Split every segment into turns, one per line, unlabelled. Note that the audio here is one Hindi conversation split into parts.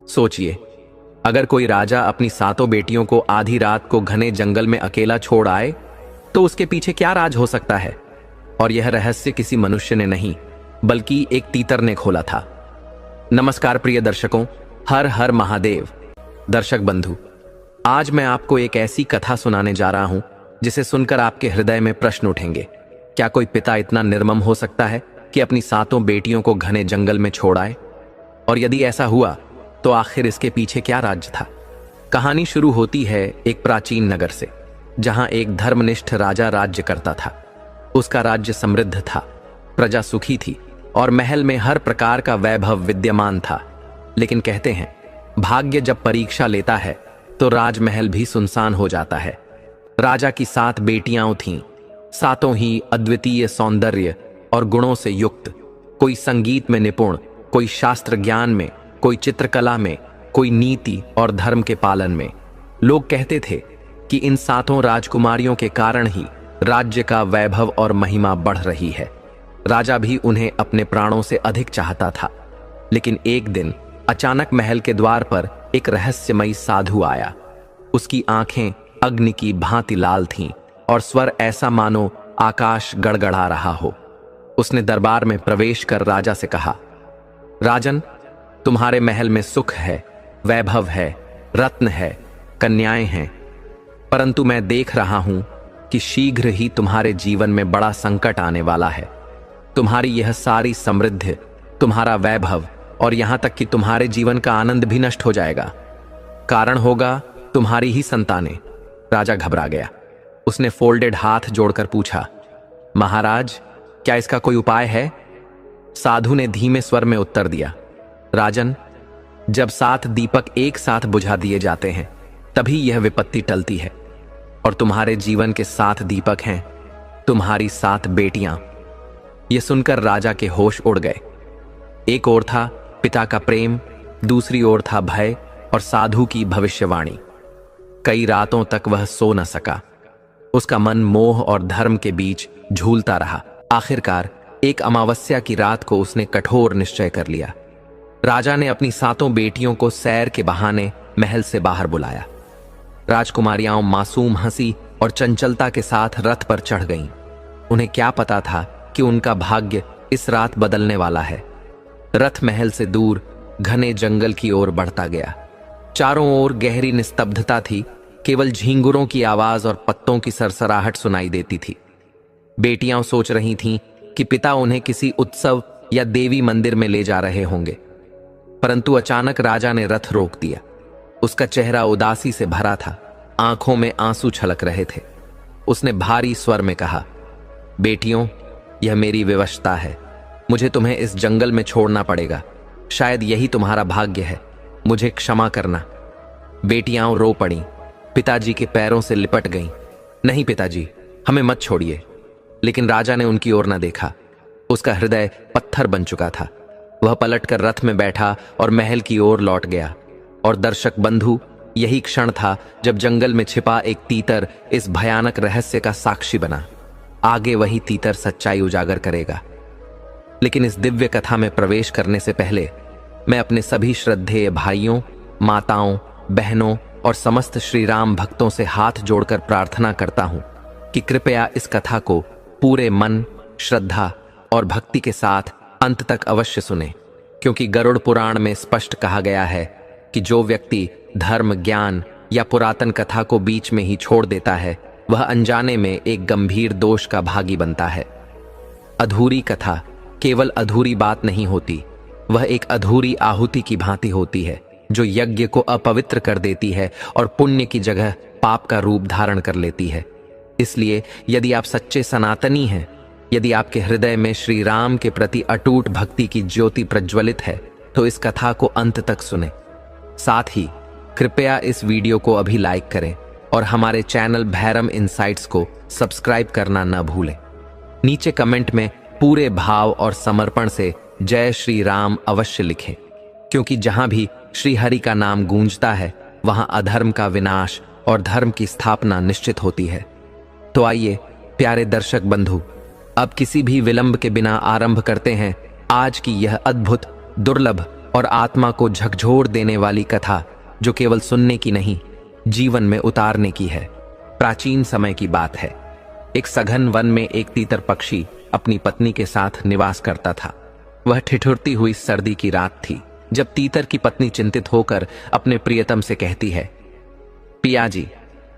सोचिए, अगर कोई राजा अपनी 7 बेटियों को आधी रात को घने जंगल में अकेला छोड़ आए तो उसके पीछे क्या राज हो सकता है। और यह रहस्य किसी मनुष्य ने नहीं बल्कि एक तीतर ने खोला था। नमस्कार प्रिय दर्शकों, हर हर महादेव। दर्शक बंधु, आज मैं आपको एक ऐसी कथा सुनाने जा रहा हूं जिसे सुनकर आपके हृदय में प्रश्न उठेंगे। क्या कोई पिता इतना निर्मम हो सकता है कि अपनी 7 बेटियों को घने जंगल में छोड़ आए? और यदि ऐसा हुआ तो आखिर इसके पीछे क्या राज था? कहानी शुरू होती है एक प्राचीन नगर से, जहां एक धर्मनिष्ठ राजा राज्य करता था। उसका राज्य समृद्ध था, प्रजा सुखी थी और महल में हर प्रकार का वैभव विद्यमान था। लेकिन कहते हैं, भाग्य जब परीक्षा लेता है तो राजमहल भी सुनसान हो जाता है। राजा की 7 बेटियां थीं, 7 ही अद्वितीय सौंदर्य और गुणों से युक्त। कोई संगीत में निपुण, कोई शास्त्र ज्ञान में, कोई चित्रकला में, कोई नीति और धर्म के पालन में। लोग कहते थे कि इन 7 राजकुमारियों के कारण ही राज्य का वैभव और महिमा बढ़ रही है। राजा भी उन्हें अपने प्राणों से अधिक चाहता था। लेकिन एक दिन अचानक महल के द्वार पर एक रहस्यमयी साधु आया। उसकी आंखें अग्नि की भांति लाल थीं और स्वर ऐसा मानो आकाश गड़गड़ा रहा हो। उसने दरबार में प्रवेश कर राजा से कहा, राजन, तुम्हारे महल में सुख है, वैभव है, रत्न है, कन्याएं हैं, परंतु मैं देख रहा हूं कि शीघ्र ही तुम्हारे जीवन में बड़ा संकट आने वाला है। तुम्हारी यह सारी समृद्धि, तुम्हारा वैभव और यहां तक कि तुम्हारे जीवन का आनंद भी नष्ट हो जाएगा। कारण होगा तुम्हारी ही संतानें। राजा घबरा गया। उसने फोल्डेड हाथ जोड़कर पूछा, महाराज, क्या इसका कोई उपाय है? साधु ने धीमे स्वर में उत्तर दिया, राजन, जब 7 दीपक एक साथ बुझा दिए जाते हैं तभी यह विपत्ति टलती है। और तुम्हारे जीवन के 7 दीपक हैं तुम्हारी 7 बेटियां। यह सुनकर राजा के होश उड़ गए। एक ओर था पिता का प्रेम, दूसरी ओर था भय और साधु की भविष्यवाणी। कई रातों तक वह सो न सका। उसका मन मोह और धर्म के बीच झूलता रहा। आखिरकार एक अमावस्या की रात को उसने कठोर निश्चय कर लिया। राजा ने अपनी 7 बेटियों को सैर के बहाने महल से बाहर बुलाया। राजकुमारियां मासूम हंसी और चंचलता के साथ रथ पर चढ़ गईं। उन्हें क्या पता था कि उनका भाग्य इस रात बदलने वाला है। रथ महल से दूर घने जंगल की ओर बढ़ता गया। चारों ओर गहरी निस्तब्धता थी। केवल झींगुरों की आवाज और पत्तों की सरसराहट सुनाई देती थी। बेटियां सोच रही थीं कि पिता उन्हें किसी उत्सव या देवी मंदिर में ले जा रहे होंगे, परंतु अचानक राजा ने रथ रोक दिया। उसका चेहरा उदासी से भरा था, आंखों में आंसू छलक रहे थे। उसने भारी स्वर में कहा, बेटियों, यह मेरी विवशता है। मुझे तुम्हें इस जंगल में छोड़ना पड़ेगा। शायद यही तुम्हारा भाग्य है। मुझे क्षमा करना। बेटियां रो पड़ीं, पिताजी के पैरों से लिपट गईं। नहीं पिताजी, हमें मत छोड़िए। लेकिन राजा ने उनकी ओर न देखा। उसका हृदय पत्थर बन चुका था। वह पलटकर रथ में बैठा और महल की ओर लौट गया। और दर्शक बंधु, यही क्षण था जब जंगल में छिपा एक तीतर इस भयानक रहस्य का साक्षी बना। आगे वही तीतर सच्चाई उजागर करेगा। लेकिन इस दिव्य कथा में प्रवेश करने से पहले मैं अपने सभी श्रद्धेय भाइयों, माताओं, बहनों और समस्त श्री राम भक्तों से हाथ जोड़कर प्रार्थना करता हूं कि कृपया इस कथा को पूरे मन, श्रद्धा और भक्ति के साथ अंत तक अवश्य सुने, क्योंकि गरुड़ पुराण में स्पष्ट कहा गया है कि जो व्यक्ति धर्म, ज्ञान या पुरातन कथा को बीच में ही छोड़ देता है वह अनजाने में एक गंभीर दोष का भागी बनता है। अधूरी कथा केवल अधूरी बात नहीं होती, वह एक अधूरी आहुति की भांति होती है जो यज्ञ को अपवित्र कर देती है और पुण्य की जगह पाप का रूप धारण कर लेती है। इसलिए यदि आप सच्चे सनातनी हैं, यदि आपके हृदय में श्री राम के प्रति अटूट भक्ति की ज्योति प्रज्वलित है, तो इस कथा को अंत तक सुने। साथ ही कृपया इस वीडियो को अभी लाइक करें और हमारे चैनल भैरम इनसाइट्स को सब्सक्राइब करना न भूलें। नीचे कमेंट में पूरे भाव और समर्पण से जय श्री राम अवश्य लिखें, क्योंकि जहां भी श्री हरि का नाम गूंजता है वहां अधर्म का विनाश और धर्म की स्थापना निश्चित होती है। तो आइए प्यारे दर्शक बंधु, अब किसी भी विलंब के बिना आरंभ करते हैं आज की यह अद्भुत, दुर्लभ और आत्मा को झकझोर देने वाली कथा जो केवल सुनने की नहीं, जीवन में उतारने की है। प्राचीन समय की बात है। एक सघन वन में एक तीतर पक्षी अपनी पत्नी के साथ निवास करता था। वह ठिठुरती हुई सर्दी की रात थी जब तीतर की पत्नी चिंतित होकर अपने प्रियतम से कहती है, पिया जी,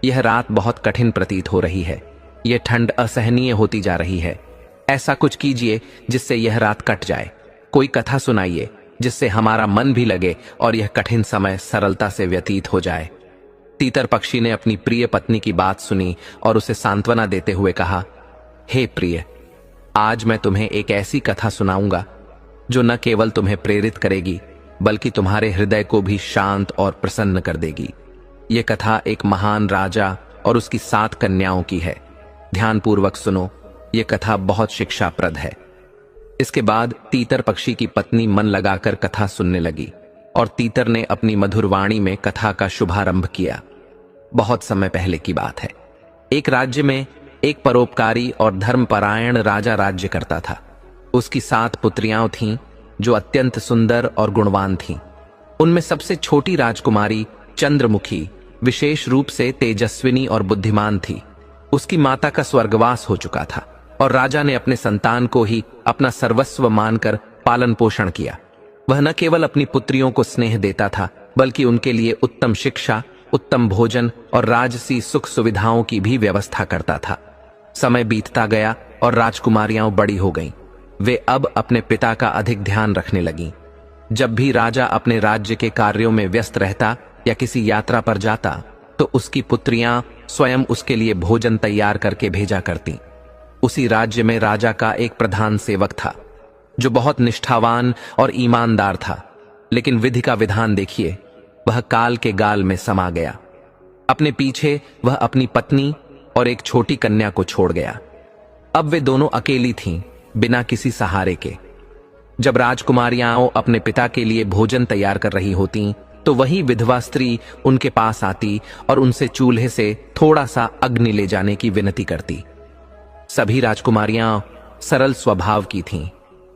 यह रात बहुत कठिन प्रतीत हो रही है। यह ठंड असहनीय होती जा रही है। ऐसा कुछ कीजिए जिससे यह रात कट जाए। कोई कथा सुनाइए जिससे हमारा मन भी लगे और यह कठिन समय सरलता से व्यतीत हो जाए। तीतर पक्षी ने अपनी प्रिय पत्नी की बात सुनी और उसे सांत्वना देते हुए कहा, हे प्रिय, आज मैं तुम्हें एक ऐसी कथा सुनाऊंगा जो न केवल तुम्हें प्रेरित करेगी बल्कि तुम्हारे हृदय को भी शांत और प्रसन्न कर देगी। यह कथा एक महान राजा और उसकी 7 कन्याओं की है। ध्यानपूर्वक सुनो, यह कथा बहुत शिक्षाप्रद है। इसके बाद तीतर पक्षी की पत्नी मन लगाकर कथा सुनने लगी और तीतर ने अपनी मधुर वाणी में कथा का शुभारंभ किया। बहुत समय पहले की बात है। एक राज्य में एक परोपकारी और धर्मपरायण राजा राज्य करता था। उसकी 7 पुत्रियां थीं जो अत्यंत सुंदर और गुणवान थीं। उनमें सबसे छोटी राजकुमारी चंद्रमुखी विशेष रूप से तेजस्विनी और बुद्धिमान थी। उसकी माता का स्वर्गवास हो चुका था और राजा ने अपने संतान को ही अपना सर्वस्व मानकर पालन पोषण किया। वह न केवल अपनी पुत्रियों को स्नेह देता था बल्कि उनके लिए उत्तम शिक्षा, उत्तम भोजन और राजसी सुख सुविधाओं की भी व्यवस्था करता था। समय बीतता गया और राजकुमारियां बड़ी हो गईं। वे अब अपने पिता का अधिक ध्यान रखने लगीं। जब भी राजा अपने राज्य के कार्यों में व्यस्त रहता या किसी यात्रा पर जाता तो उसकी पुत्रियां स्वयं उसके लिए भोजन तैयार करके भेजा करती। उसी राज्य में राजा का एक प्रधान सेवक था जो बहुत निष्ठावान और ईमानदार था, लेकिन विधि का विधान देखिए, वह काल के गाल में समा गया। अपने पीछे वह अपनी पत्नी और एक छोटी कन्या को छोड़ गया। अब वे दोनों अकेली थीं, बिना किसी सहारे के। जब राजकुमारियां अपने पिता के लिए भोजन तैयार कर रही होती तो वही विधवा स्त्री उनके पास आती और उनसे चूल्हे से थोड़ा सा अग्नि ले जाने की विनती करती। सभी राजकुमारियां सरल स्वभाव की थीं।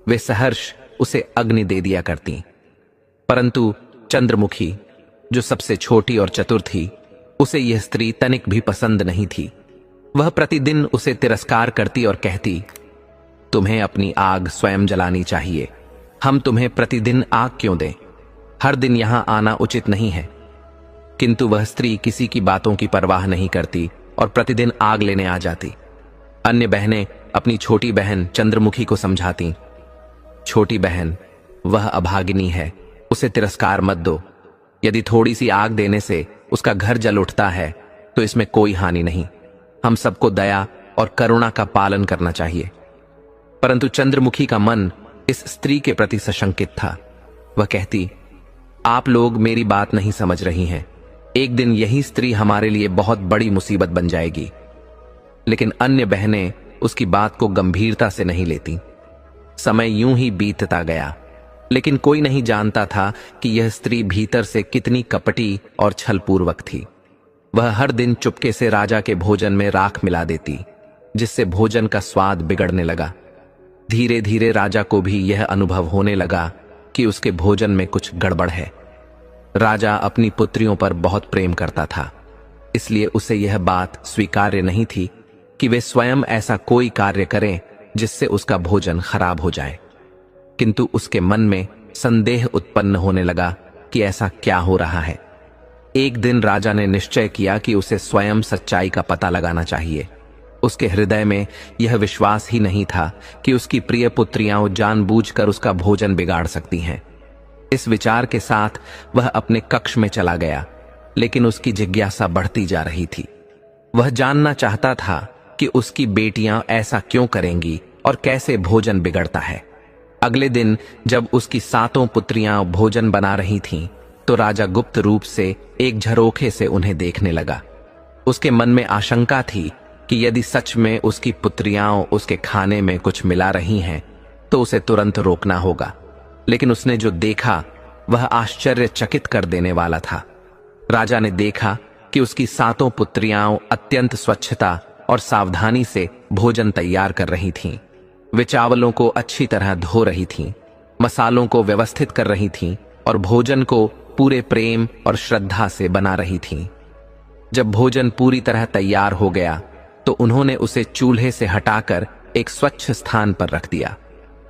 वे सहर्ष उसे अग्नि दे दिया करती, परंतु चंद्रमुखी जो सबसे छोटी और चतुर थी, उसे यह स्त्री तनिक भी पसंद नहीं थी। वह प्रतिदिन उसे तिरस्कार करती और कहती, तुम्हें अपनी आग स्वयं जलानी चाहिए। हम तुम्हें प्रतिदिन आग क्यों दें? हर दिन यहां आना उचित नहीं है। किंतु वह स्त्री किसी की बातों की परवाह नहीं करती और प्रतिदिन आग लेने आ जाती। अन्य बहनें अपनी छोटी बहन चंद्रमुखी को समझाती, छोटी बहन, वह अभागिनी है, उसे तिरस्कार मत दो। यदि थोड़ी सी आग देने से उसका घर जल उठता है तो इसमें कोई हानि नहीं। हम सबको दया और करुणा का पालन करना चाहिए। परंतु चंद्रमुखी का मन इस स्त्री के प्रति सशंकित था। वह कहती, आप लोग मेरी बात नहीं समझ रही हैं। एक दिन यही स्त्री हमारे लिए बहुत बड़ी मुसीबत बन जाएगी। लेकिन अन्य बहनें उसकी बात को गंभीरता से नहीं लेती। समय यूं ही बीतता गया, लेकिन कोई नहीं जानता था कि यह स्त्री भीतर से कितनी कपटी और छलपूर्वक थी। वह हर दिन चुपके से राजा के भोजन में राख मिला देती, जिससे भोजन का स्वाद बिगड़ने लगा। धीरे धीरे राजा को भी यह अनुभव होने लगा कि उसके भोजन में कुछ गड़बड़ है। राजा अपनी पुत्रियों पर बहुत प्रेम करता था, इसलिए उसे यह बात स्वीकार्य नहीं थी कि वे स्वयं ऐसा कोई कार्य करें जिससे उसका भोजन खराब हो जाए। किंतु उसके मन में संदेह उत्पन्न होने लगा कि ऐसा क्या हो रहा है। एक दिन राजा ने निश्चय किया कि उसे स्वयं सच्चाई का पता लगाना चाहिए। उसके हृदय में यह विश्वास ही नहीं था कि उसकी प्रिय पुत्रियां जानबूझकर उसका भोजन बिगाड़ सकती हैं। इस विचार के साथ वह अपने कक्ष में चला गया, लेकिन उसकी जिज्ञासा बढ़ती जा रही थी। वह जानना चाहता था कि उसकी बेटियां ऐसा क्यों करेंगी और कैसे भोजन बिगड़ता है। अगले दिन जब उसकी 7 पुत्रियां भोजन बना रही थीं, तो राजा गुप्त रूप से एक झरोखे से उन्हें देखने लगा। उसके मन में आशंका थी कि यदि सच में उसकी पुत्रियां उसके खाने में कुछ मिला रही हैं, तो उसे तुरंत रोकना होगा। लेकिन उसने जो देखा वह आश्चर्यचकित कर देने वाला था। राजा ने देखा कि उसकी 7 पुत्रियां अत्यंत स्वच्छता और सावधानी से भोजन तैयार कर रही थीं। वे चावलों को अच्छी तरह धो रही थीं, मसालों को व्यवस्थित कर रही थीं और भोजन को पूरे प्रेम और श्रद्धा से बना रही थीं। जब भोजन पूरी तरह तैयार हो गया तो उन्होंने उसे चूल्हे से हटाकर एक स्वच्छ स्थान पर रख दिया।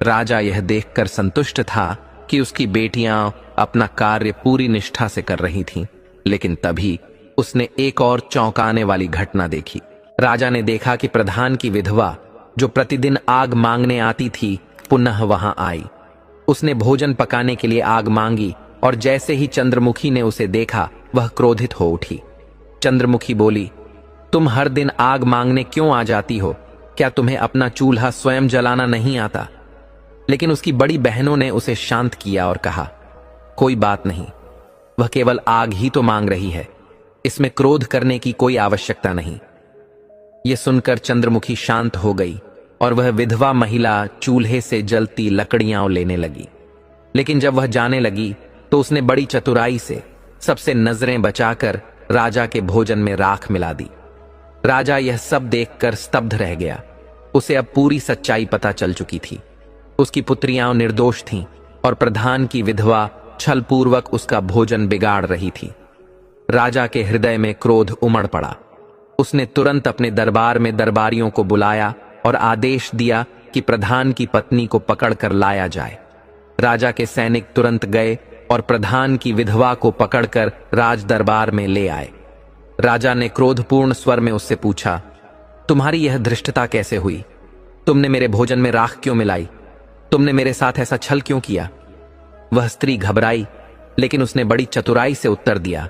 राजा यह देखकर संतुष्ट था कि उसकी बेटियां अपना कार्य पूरी निष्ठा से कर रही थीं, लेकिन तभी उसने एक और चौंकाने वाली घटना देखी। राजा ने देखा कि प्रधान की विधवा, जो प्रतिदिन आग मांगने आती थी, पुनः वहां आई। उसने भोजन पकाने के लिए आग मांगी और जैसे ही चंद्रमुखी ने उसे देखा, वह क्रोधित हो उठी। चंद्रमुखी बोली, तुम हर दिन आग मांगने क्यों आ जाती हो? क्या तुम्हें अपना चूल्हा स्वयं जलाना नहीं आता? लेकिन उसकी बड़ी बहनों ने उसे शांत किया और कहा, कोई बात नहीं, वह केवल आग ही तो मांग रही है, इसमें क्रोध करने की कोई आवश्यकता नहीं। यह सुनकर चंद्रमुखी शांत हो गई और वह विधवा महिला चूल्हे से जलती लकड़ियां लेने लगी। लेकिन जब वह जाने लगी तो उसने बड़ी चतुराई से सबसे नजरें बचाकर राजा के भोजन में राख मिला दी। राजा यह सब देखकर स्तब्ध रह गया। उसे अब पूरी सच्चाई पता चल चुकी थी। उसकी पुत्रियां निर्दोष थीं और प्रधान की विधवा छलपूर्वक उसका भोजन बिगाड़ रही थी। राजा के हृदय में क्रोध उमड़ पड़ा। उसने तुरंत अपने दरबार में दरबारियों को बुलाया और आदेश दिया कि प्रधान की पत्नी को पकड़कर लाया जाए। राजा के सैनिक तुरंत गए और प्रधान की विधवा को पकड़कर राज दरबार में ले आए। राजा ने क्रोधपूर्ण स्वर में उससे पूछा, तुम्हारी यह धृष्टता कैसे हुई? तुमने मेरे भोजन में राख क्यों मिलाई? तुमने मेरे साथ ऐसा छल क्यों किया? वह स्त्री घबराई, लेकिन उसने बड़ी चतुराई से उत्तर दिया,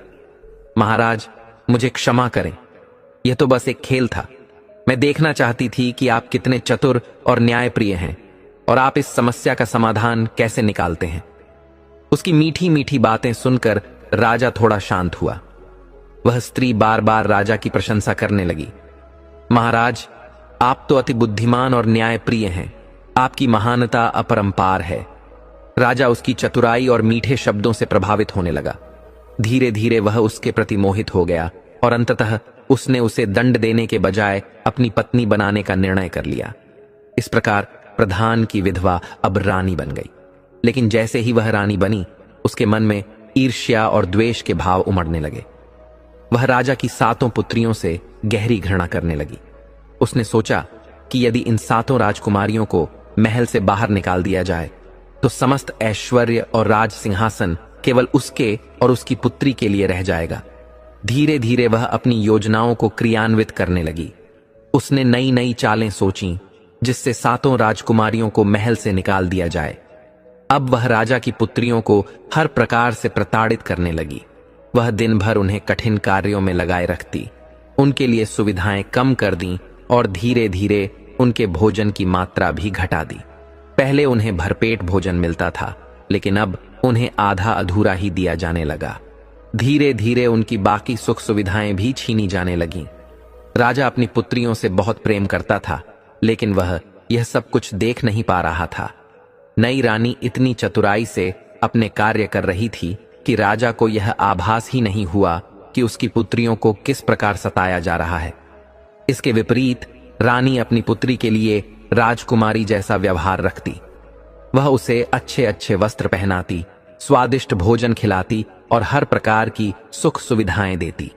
महाराज, मुझे क्षमा करें, यह तो बस एक खेल था। मैं देखना चाहती थी कि आप कितने चतुर और न्यायप्रिय हैं और आप इस समस्या का समाधान कैसे निकालते हैं। उसकी मीठी मीठी बातें सुनकर राजा थोड़ा शांत हुआ। वह स्त्री बार बार राजा की प्रशंसा करने लगी। महाराज, आप तो अति बुद्धिमान और न्यायप्रिय हैं, आपकी महानता अपरंपार है। राजा उसकी चतुराई और मीठे शब्दों से प्रभावित होने लगा। धीरे धीरे वह उसके प्रति मोहित हो गया और अंततः उसने उसे दंड देने के बजाय अपनी पत्नी बनाने का निर्णय कर लिया। इस प्रकार प्रधान की विधवा अब रानी बन गई। लेकिन जैसे ही वह रानी बनी, उसके मन में ईर्ष्या और द्वेष के भाव उमड़ने लगे। वह राजा की 7 पुत्रियों से गहरी घृणा करने लगी। उसने सोचा कि यदि इन 7 राजकुमारियों को महल से बाहर निकाल दिया जाए तो समस्त ऐश्वर्य और राज सिंहासन केवल उसके और उसकी पुत्री के लिए रह जाएगा। धीरे धीरे वह अपनी योजनाओं को क्रियान्वित करने लगी। उसने नई नई चालें सोचीं जिससे 7 राजकुमारियों को महल से निकाल दिया जाए। अब वह राजा की पुत्रियों को हर प्रकार से प्रताड़ित करने लगी। वह दिन भर उन्हें कठिन कार्यों में लगाए रखती, उनके लिए सुविधाएं कम कर दी और धीरे धीरे उनके भोजन की मात्रा भी घटा दी। पहले उन्हें भरपेट भोजन मिलता था, लेकिन अब उन्हें आधा अधूरा ही दिया जाने लगा। धीरे धीरे उनकी बाकी सुख सुविधाएं भी छीनी जाने लगीं। राजा अपनी पुत्रियों से बहुत प्रेम करता था, लेकिन वह यह सब कुछ देख नहीं पा रहा था। नई रानी इतनी चतुराई से अपने कार्य कर रही थी कि राजा को यह आभास ही नहीं हुआ कि उसकी पुत्रियों को किस प्रकार सताया जा रहा है। इसके विपरीत रानी अपनी पुत्री के लिए राजकुमारी जैसा व्यवहार रखती। वह उसे अच्छे अच्छे वस्त्र पहनाती, स्वादिष्ट भोजन खिलाती और हर प्रकार की सुख सुविधाएं देती।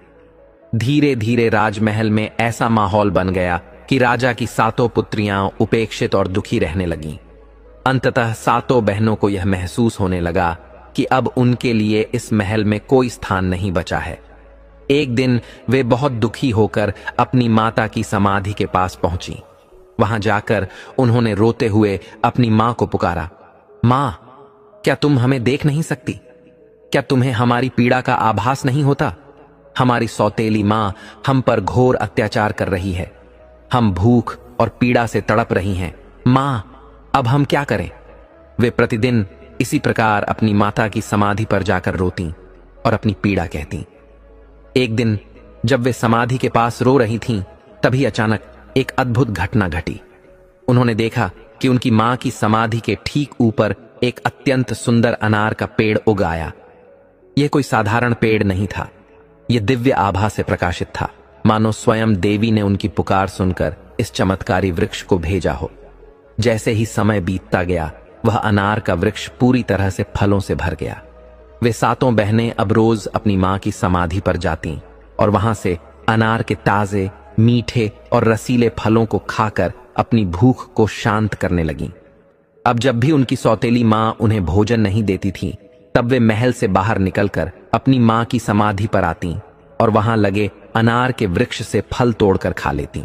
धीरे धीरे राजमहल में ऐसा माहौल बन गया कि राजा की 7 पुत्रियां उपेक्षित और दुखी रहने लगीं। अंततः 7 बहनों को यह महसूस होने लगा कि अब उनके लिए इस महल में कोई स्थान नहीं बचा है। एक दिन वे बहुत दुखी होकर अपनी माता की समाधि के पास पहुंची। वहां जाकर उन्होंने रोते हुए अपनी मां को पुकारा, मां, क्या तुम हमें देख नहीं सकती? क्या तुम्हें हमारी पीड़ा का आभास नहीं होता? हमारी सौतेली मां हम पर घोर अत्याचार कर रही है। हम भूख और पीड़ा से तड़प रही हैं। मां, अब हम क्या करें? वे प्रतिदिन इसी प्रकार अपनी माता की समाधि पर जाकर रोती और अपनी पीड़ा कहती। एक दिन जब वे समाधि के पास रो रही थीं, तभी अचानक एक अद्भुत घटना घटी। उन्होंने देखा कि उनकी मां की समाधि के ठीक ऊपर एक अत्यंत सुंदर अनार का पेड़ उग आया। यह कोई साधारण पेड़ नहीं था, यह दिव्य आभा से प्रकाशित था, मानो स्वयं देवी ने उनकी पुकार सुनकर इस चमत्कारी वृक्ष को भेजा हो। जैसे ही समय बीतता गया, वह अनार का वृक्ष पूरी तरह से फलों से भर गया। वे सातों बहनें अब रोज अपनी मां की समाधि पर जातीं और वहां से अनार के ताजे, मीठे और रसीले फलों को खाकर अपनी भूख को शांत करने लगीं। अब जब भी उनकी सौतेली मां उन्हें भोजन नहीं देती थी, तब वे महल से बाहर निकलकर अपनी मां की समाधि पर आतीं और वहां लगे अनार के वृक्ष से फल तोड़कर खा लेतीं।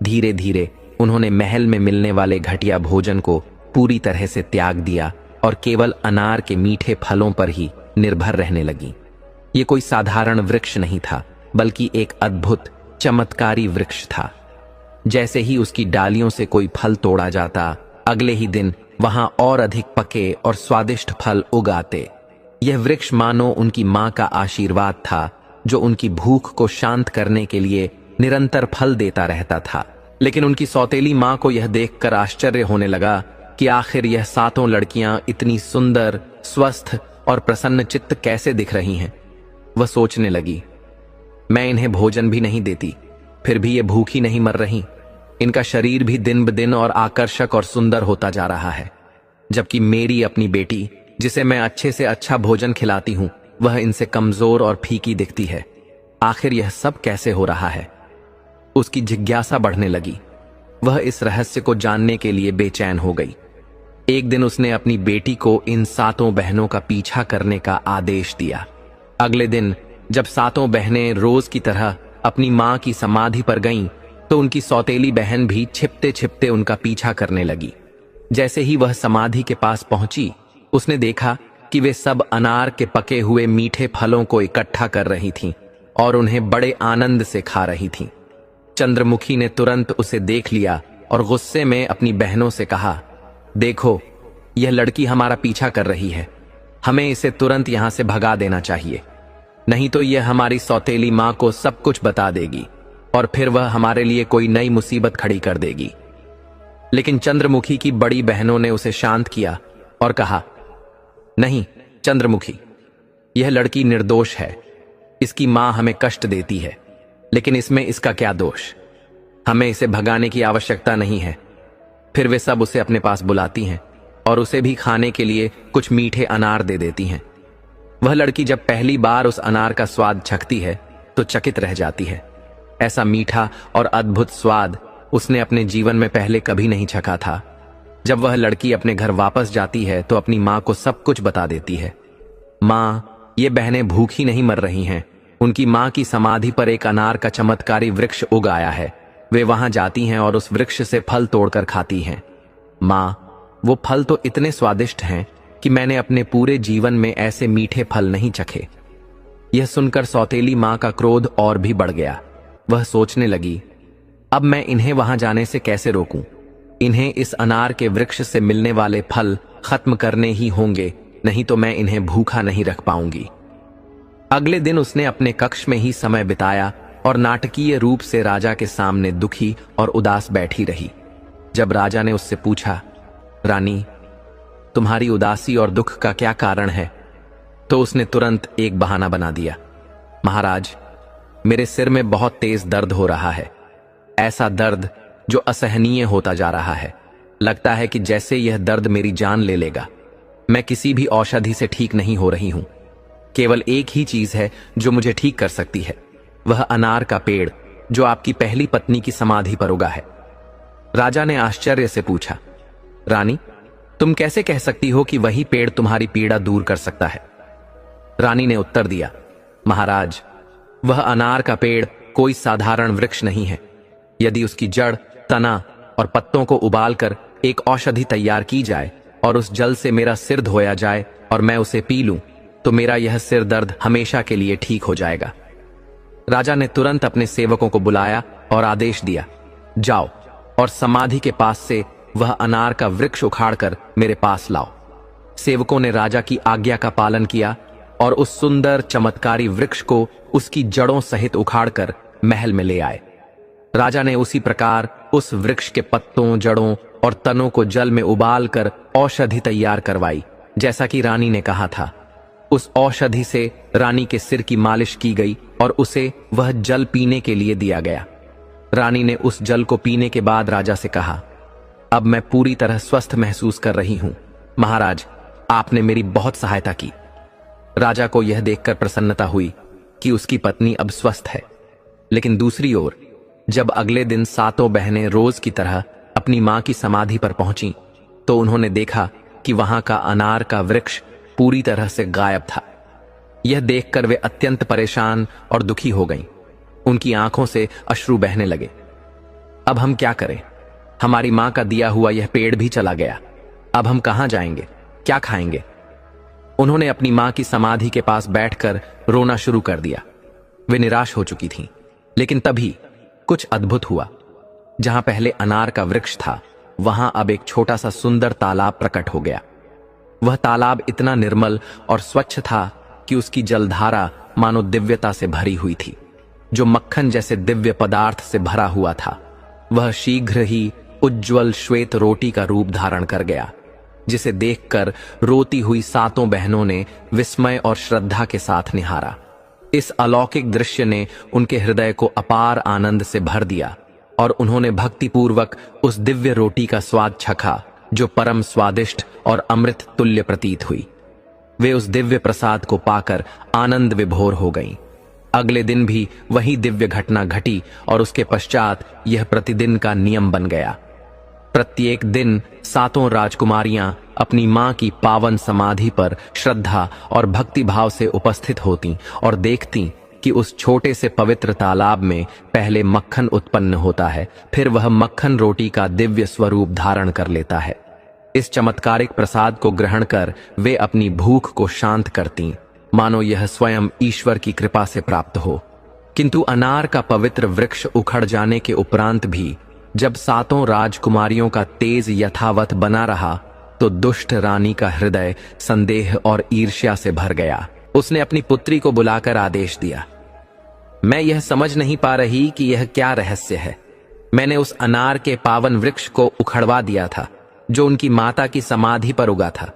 धीरे धीरे उन्होंने महल में मिलने वाले घटिया भोजन को पूरी तरह से त्याग दिया और केवल अनार के मीठे फलों पर ही निर्भर रहने लगी। ये कोई साधारण वृक्ष नहीं था, बल्कि एक अद्भुत चमत्कारी वृक्ष था। जैसे ही उसकी डालियों से कोई फल तोड़ा जाता, अगले ही दिन वहां और अधिक पके और स्वादिष्ट फल उग आते। यह वृक्ष मानो उनकी मां का आशीर्वाद था, जो उनकी भूख को शांत करने के लिए निरंतर फल देता रहता था। लेकिन उनकी सौतेली मां को यह देखकर आश्चर्य होने लगा कि आखिर यह सातों लड़कियां इतनी सुंदर, स्वस्थ और प्रसन्न चित्त कैसे दिख रही हैं। वह सोचने लगी, मैं इन्हें भोजन भी नहीं देती, फिर भी ये भूखी नहीं मर रही। इनका शरीर भी दिन ब दिन और आकर्षक और सुंदर होता जा रहा है, जबकि मेरी अपनी बेटी, जिसे मैं अच्छे से अच्छा भोजन खिलाती हूं, वह इनसे कमजोर और फीकी दिखती है। आखिर यह सब कैसे हो रहा है? उसकी जिज्ञासा बढ़ने लगी। वह इस रहस्य को जानने के लिए बेचैन हो गई। एक दिन उसने अपनी बेटी को इन सातों बहनों का पीछा करने का आदेश दिया। अगले दिन जब सातों बहनें रोज की तरह अपनी मां की समाधि पर गईं, तो उनकी सौतेली बहन भी छिपते छिपते उनका पीछा करने लगी। जैसे ही वह समाधि के पास पहुंची, उसने देखा कि वे सब अनार के पके हुए मीठे फलों को इकट्ठा कर रही थीं और उन्हें बड़े आनंद से खा रही थीं। चंद्रमुखी ने तुरंत उसे देख लिया और गुस्से में अपनी बहनों से कहा, देखो, यह लड़की हमारा पीछा कर रही है। हमें इसे तुरंत यहां से भगा देना चाहिए, नहीं तो यह हमारी सौतेली मां को सब कुछ बता देगी और फिर वह हमारे लिए कोई नई मुसीबत खड़ी कर देगी। लेकिन चंद्रमुखी की बड़ी बहनों ने उसे शांत किया और कहा, नहीं चंद्रमुखी, यह लड़की निर्दोष है। इसकी मां हमें कष्ट देती है, लेकिन इसमें इसका क्या दोष? हमें इसे भगाने की आवश्यकता नहीं है। फिर वे सब उसे अपने पास बुलाती हैं और उसे भी खाने के लिए कुछ मीठे अनार दे देती हैं। वह लड़की जब पहली बार उस अनार का स्वाद चखती है तो चकित रह जाती है। ऐसा मीठा और अद्भुत स्वाद उसने अपने जीवन में पहले कभी नहीं चखा था। जब वह लड़की अपने घर वापस जाती है तो अपनी मां को सब कुछ बता देती है। मां, ये बहनें भूखी नहीं मर रही हैं। उनकी मां की समाधि पर एक अनार का चमत्कारी वृक्ष उग आया है। वे वहां जाती हैं और उस वृक्ष से फल तोड़कर खाती हैं। मां, वो फल तो इतने स्वादिष्ट हैं कि मैंने अपने पूरे जीवन में ऐसे मीठे फल नहीं चखे। यह सुनकर सौतेली मां का क्रोध और भी बढ़ गया। वह सोचने लगी, अब मैं इन्हें वहां जाने से कैसे रोकूं? इन्हें इस अनार के वृक्ष से मिलने वाले फल खत्म करने ही होंगे, नहीं तो मैं इन्हें भूखा नहीं रख पाऊंगी। अगले दिन उसने अपने कक्ष में ही समय बिताया और नाटकीय रूप से राजा के सामने दुखी और उदास बैठी रही। जब राजा ने उससे पूछा, रानी, तुम्हारी उदासी और दुख का क्या कारण है? तो उसने तुरंत एक बहाना बना दिया, महाराज, मेरे सिर में बहुत तेज दर्द हो रहा है। ऐसा दर्द जो असहनीय होता जा रहा है। लगता है कि जैसे यह दर्द मेरी जान ले लेगा। मैं किसी भी औषधि से ठीक नहीं हो रही हूं। केवल एक ही चीज है जो मुझे ठीक कर सकती है, वह अनार का पेड़ जो आपकी पहली पत्नी की समाधि पर उगा है। राजा ने आश्चर्य से पूछा, रानी, तुम कैसे कह सकती हो कि वही पेड़ तुम्हारी पीड़ा दूर कर सकता है? रानी ने उत्तर दिया, महाराज, वह अनार का पेड़ कोई साधारण वृक्ष नहीं है। यदि उसकी जड़, तना और पत्तों को उबालकर एक औषधि तैयार की जाए और उस जल से मेरा सिर धोया जाए और मैं उसे पी लूं, तो मेरा यह सिर दर्द हमेशा के लिए ठीक हो जाएगा। राजा ने तुरंत अपने सेवकों को बुलाया और आदेश दिया, जाओ और समाधि के पास से वह अनार का वृक्ष उखाड़कर मेरे पास लाओ। सेवकों ने राजा की आज्ञा का पालन किया और उस सुंदर चमत्कारी वृक्ष को उसकी जड़ों सहित उखाड़कर महल में ले आए। राजा ने उसी प्रकार उस वृक्ष के पत्तों, जड़ों और तनों को जल में उबालकर औषधि तैयार करवाई, जैसा कि रानी ने कहा था। उस औषधि से रानी के सिर की मालिश की गई और उसे वह जल पीने के लिए दिया गया। रानी ने उस जल को पीने के बाद राजा से कहा, अब मैं पूरी तरह स्वस्थ महसूस कर रही हूं। महाराज, आपने मेरी बहुत सहायता की। राजा को यह देखकर प्रसन्नता हुई कि उसकी पत्नी अब स्वस्थ है। लेकिन दूसरी ओर जब अगले दिन सातों बहनें रोज की तरह अपनी मां की समाधि पर पहुंची तो उन्होंने देखा कि वहां का अनार का वृक्ष पूरी तरह से गायब था। यह देखकर वे अत्यंत परेशान और दुखी हो गईं। उनकी आंखों से अश्रु बहने लगे। अब हम क्या करें? हमारी मां का दिया हुआ यह पेड़ भी चला गया। अब हम कहां जाएंगे, क्या खाएंगे? उन्होंने अपनी मां की समाधि के पास बैठकर रोना शुरू कर दिया। वे निराश हो चुकी थीं। लेकिन तभी कुछ अद्भुत हुआ। जहां पहले अनार का वृक्ष था, वहां अब एक छोटा सा सुंदर तालाब प्रकट हो गया। वह तालाब इतना निर्मल और स्वच्छ था कि उसकी जलधारा मानो दिव्यता से भरी हुई थी, जो मक्खन जैसे दिव्य पदार्थ से भरा हुआ था। वह शीघ्र ही उज्ज्वल श्वेत रोटी का रूप धारण कर गया, जिसे देखकर रोती हुई सातों बहनों ने विस्मय और श्रद्धा के साथ निहारा। इस अलौकिक दृश्य ने उनके हृदय को अपार आनंद से भर दिया और उन्होंने भक्तिपूर्वक उस दिव्य रोटी का स्वाद चखा, जो परम स्वादिष्ट और अमृत तुल्य प्रतीत हुई। वे उस दिव्य प्रसाद को पाकर आनंद विभोर हो गईं। अगले दिन भी वही दिव्य घटना घटी और उसके पश्चात यह प्रतिदिन का नियम बन गया। प्रत्येक दिन सातों राजकुमारियां अपनी मां की पावन समाधि पर श्रद्धा और भक्तिभाव से उपस्थित होतीं और देखतीं कि उस छोटे से पवित्र तालाब में पहले मक्खन उत्पन्न होता है, फिर वह मक्खन रोटी का दिव्य स्वरूप धारण कर लेता है। इस चमत्कारिक प्रसाद को ग्रहण कर वे अपनी भूख को शांत करतीं, मानो यह स्वयं ईश्वर की कृपा से प्राप्त हो। किंतु अनार का पवित्र वृक्ष उखड़ जाने के उपरांत भी जब सातों राजकुमारियों का तेज यथावत बना रहा तो दुष्ट रानी का हृदय संदेह और ईर्ष्या से भर गया। उसने अपनी पुत्री को बुलाकर आदेश दिया, मैं यह समझ नहीं पा रही कि यह क्या रहस्य है। मैंने उस अनार के पावन वृक्ष को उखड़वा दिया था, जो उनकी माता की समाधि पर उगा था।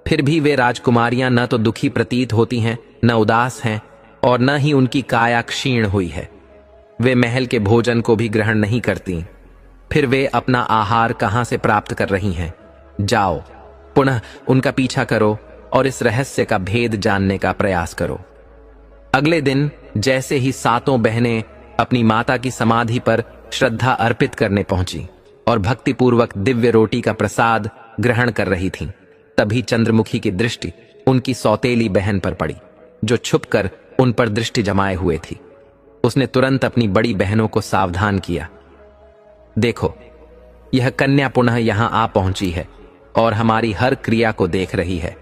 फिर भी वे राजकुमारियां न तो दुखी प्रतीत होती हैं, न उदास हैं, और न ही उनकी काया क्षीण हुई है। वे महल के भोजन को भी ग्रहण नहीं करती। फिर वे अपना आहार कहां से प्राप्त कर रही हैं? जाओ, पुनः उनका पीछा करो और इस रहस्य का भेद जानने का प्रयास करो। अगले दिन जैसे ही सातों बहनें अपनी माता की समाधि पर श्रद्धा अर्पित करने पहुंची और भक्तिपूर्वक दिव्य रोटी का प्रसाद ग्रहण कर रही थीं, तभी चंद्रमुखी की दृष्टि उनकी सौतेली बहन पर पड़ी, जो छुपकर उन पर दृष्टि जमाए हुए थी। उसने तुरंत अपनी बड़ी बहनों को सावधान किया, देखो, यह कन्या पुनः यहां आ पहुंची है और हमारी हर क्रिया को देख रही है।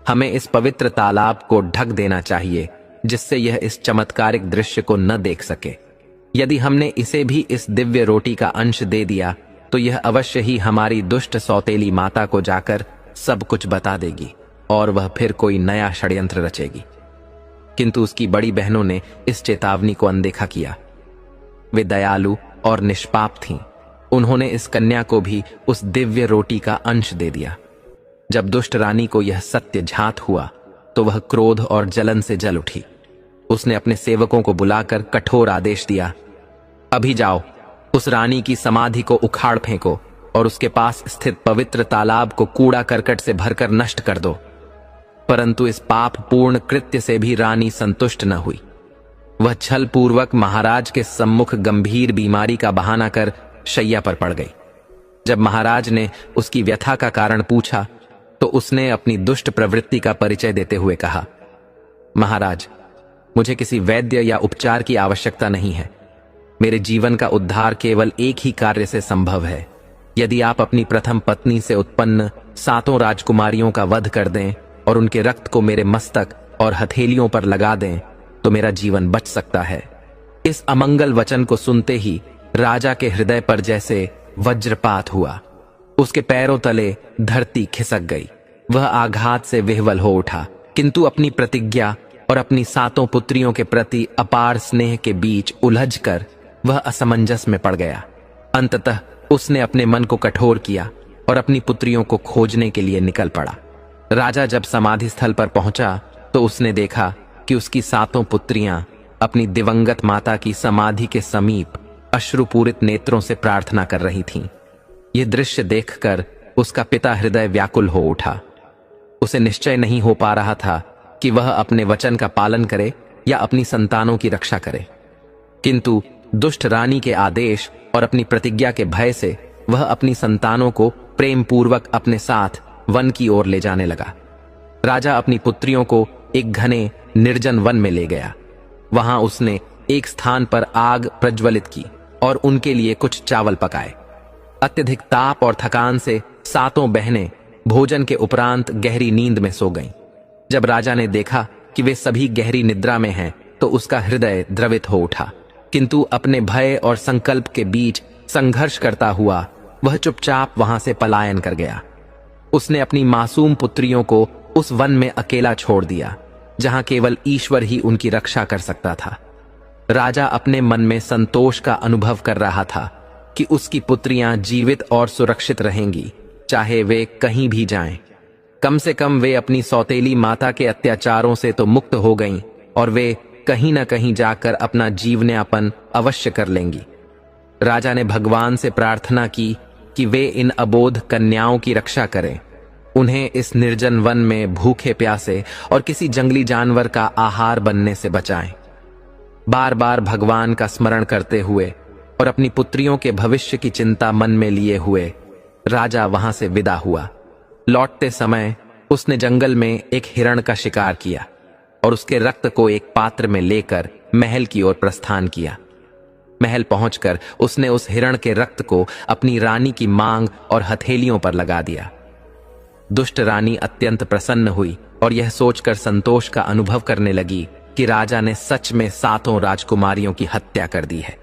हमें इस पवित्र तालाब को ढक देना चाहिए, जिससे यह इस चमत्कारिक दृश्य को न देख सके। यदि हमने इसे भी इस दिव्य रोटी का अंश दे दिया तो यह अवश्य ही हमारी दुष्ट सौतेली माता को जाकर सब कुछ बता देगी और वह फिर कोई नया षड्यंत्र रचेगी। किंतु उसकी बड़ी बहनों ने इस चेतावनी को अनदेखा किया। वे दयालु और निष्पाप थीं। उन्होंने इस कन्या को भी उस दिव्य रोटी का अंश दे दिया। जब दुष्ट रानी को यह सत्य झांत हुआ तो वह क्रोध और जलन से जल उठी। उसने अपने सेवकों को बुलाकर कठोर आदेश दिया, अभी जाओ, उस रानी की समाधि को उखाड़ फेंको और उसके पास स्थित पवित्र तालाब को कूड़ा करकट से भरकर नष्ट कर दो। परंतु इस पाप पूर्ण कृत्य से भी रानी संतुष्ट न हुई। वह छल पूर्वक महाराज के सम्मुख गंभीर बीमारी का बहाना कर शैया पर पड़ गई। जब महाराज ने उसकी व्यथा का कारण पूछा तो उसने अपनी दुष्ट प्रवृत्ति का परिचय देते हुए कहा, महाराज, मुझे किसी वैद्य या उपचार की आवश्यकता नहीं है। मेरे जीवन का उद्धार केवल एक ही कार्य से संभव है। यदि आप अपनी प्रथम पत्नी से उत्पन्न सातों राजकुमारियों का वध कर दें और उनके रक्त को मेरे मस्तक और हथेलियों पर लगा दें तो मेरा जीवन बच सकता है। इस अमंगल वचन को सुनते ही राजा के हृदय पर जैसे वज्रपात हुआ। उसके पैरों तले धरती खिसक गई। वह आघात से विह्वल हो उठा, किंतु अपनी प्रतिज्ञा और अपनी सातों पुत्रियों के प्रति अपार स्नेह के बीच उलझकर वह असमंजस में पड़ गया। अंततः उसने अपने मन को कठोर किया और अपनी पुत्रियों को खोजने के लिए निकल पड़ा। राजा जब समाधि स्थल पर पहुंचा तो उसने देखा कि उसकी सातों पुत्रियां अपनी दिवंगत माता की समाधि के समीप अश्रुपूरित नेत्रों से प्रार्थना कर रही थीं। यह दृश्य देखकर उसका पिता हृदय व्याकुल हो उठा उसे निश्चय नहीं हो पा रहा था कि वह अपने वचन का पालन करे या अपनी संतानों की रक्षा करे, किंतु दुष्ट रानी के आदेश और अपनी प्रतिज्ञा के भय से वह अपनी संतानों को प्रेम पूर्वक अपने साथ वन की ओर ले जाने लगा। राजा अपनी पुत्रियों को एक घने निर्जन वन में ले गया। वहां उसने एक स्थान पर आग प्रज्वलित की और उनके लिए कुछ चावल पकाए। अत्यधिक ताप और थकान से सातों बहनें भोजन के उपरांत गहरी नींद में सो गईं। जब राजा ने देखा कि वे सभी गहरी निद्रा में हैं, तो उसका हृदय द्रवित हो उठा, किंतु अपने भय और संकल्प के बीच संघर्ष करता हुआ वह चुपचाप वहां से पलायन कर गया। उसने अपनी मासूम पुत्रियों को उस वन में अकेला छोड़ दिया, जहां केवल ईश्वर ही उनकी रक्षा कर सकता था। राजा अपने मन में संतोष का अनुभव कर रहा था कि उसकी पुत्रियां जीवित और सुरक्षित रहेंगी, चाहे वे कहीं भी जाएं। कम से कम वे अपनी सौतेली माता के अत्याचारों से तो मुक्त हो गईं और वे कहीं न कहीं जाकर अपना जीवनयापन अवश्य कर लेंगी। राजा ने भगवान से प्रार्थना की कि वे इन अबोध कन्याओं की रक्षा करें, उन्हें इस निर्जन वन में भूखे प्यासे और किसी जंगली जानवर का आहार बनने से बचाएं। बार बार भगवान का स्मरण करते हुए और अपनी पुत्रियों के भविष्य की चिंता मन में लिए हुए राजा वहां से विदा हुआ। लौटते समय उसने जंगल में एक हिरण का शिकार किया और उसके रक्त को एक पात्र में लेकर महल की ओर प्रस्थान किया। महल पहुंचकर उसने उस हिरण के रक्त को अपनी रानी की मांग और हथेलियों पर लगा दिया। दुष्ट रानी अत्यंत प्रसन्न हुई और यह सोचकर संतोष का अनुभव करने लगी कि राजा ने सच में सातों राजकुमारियों की हत्या कर दी है।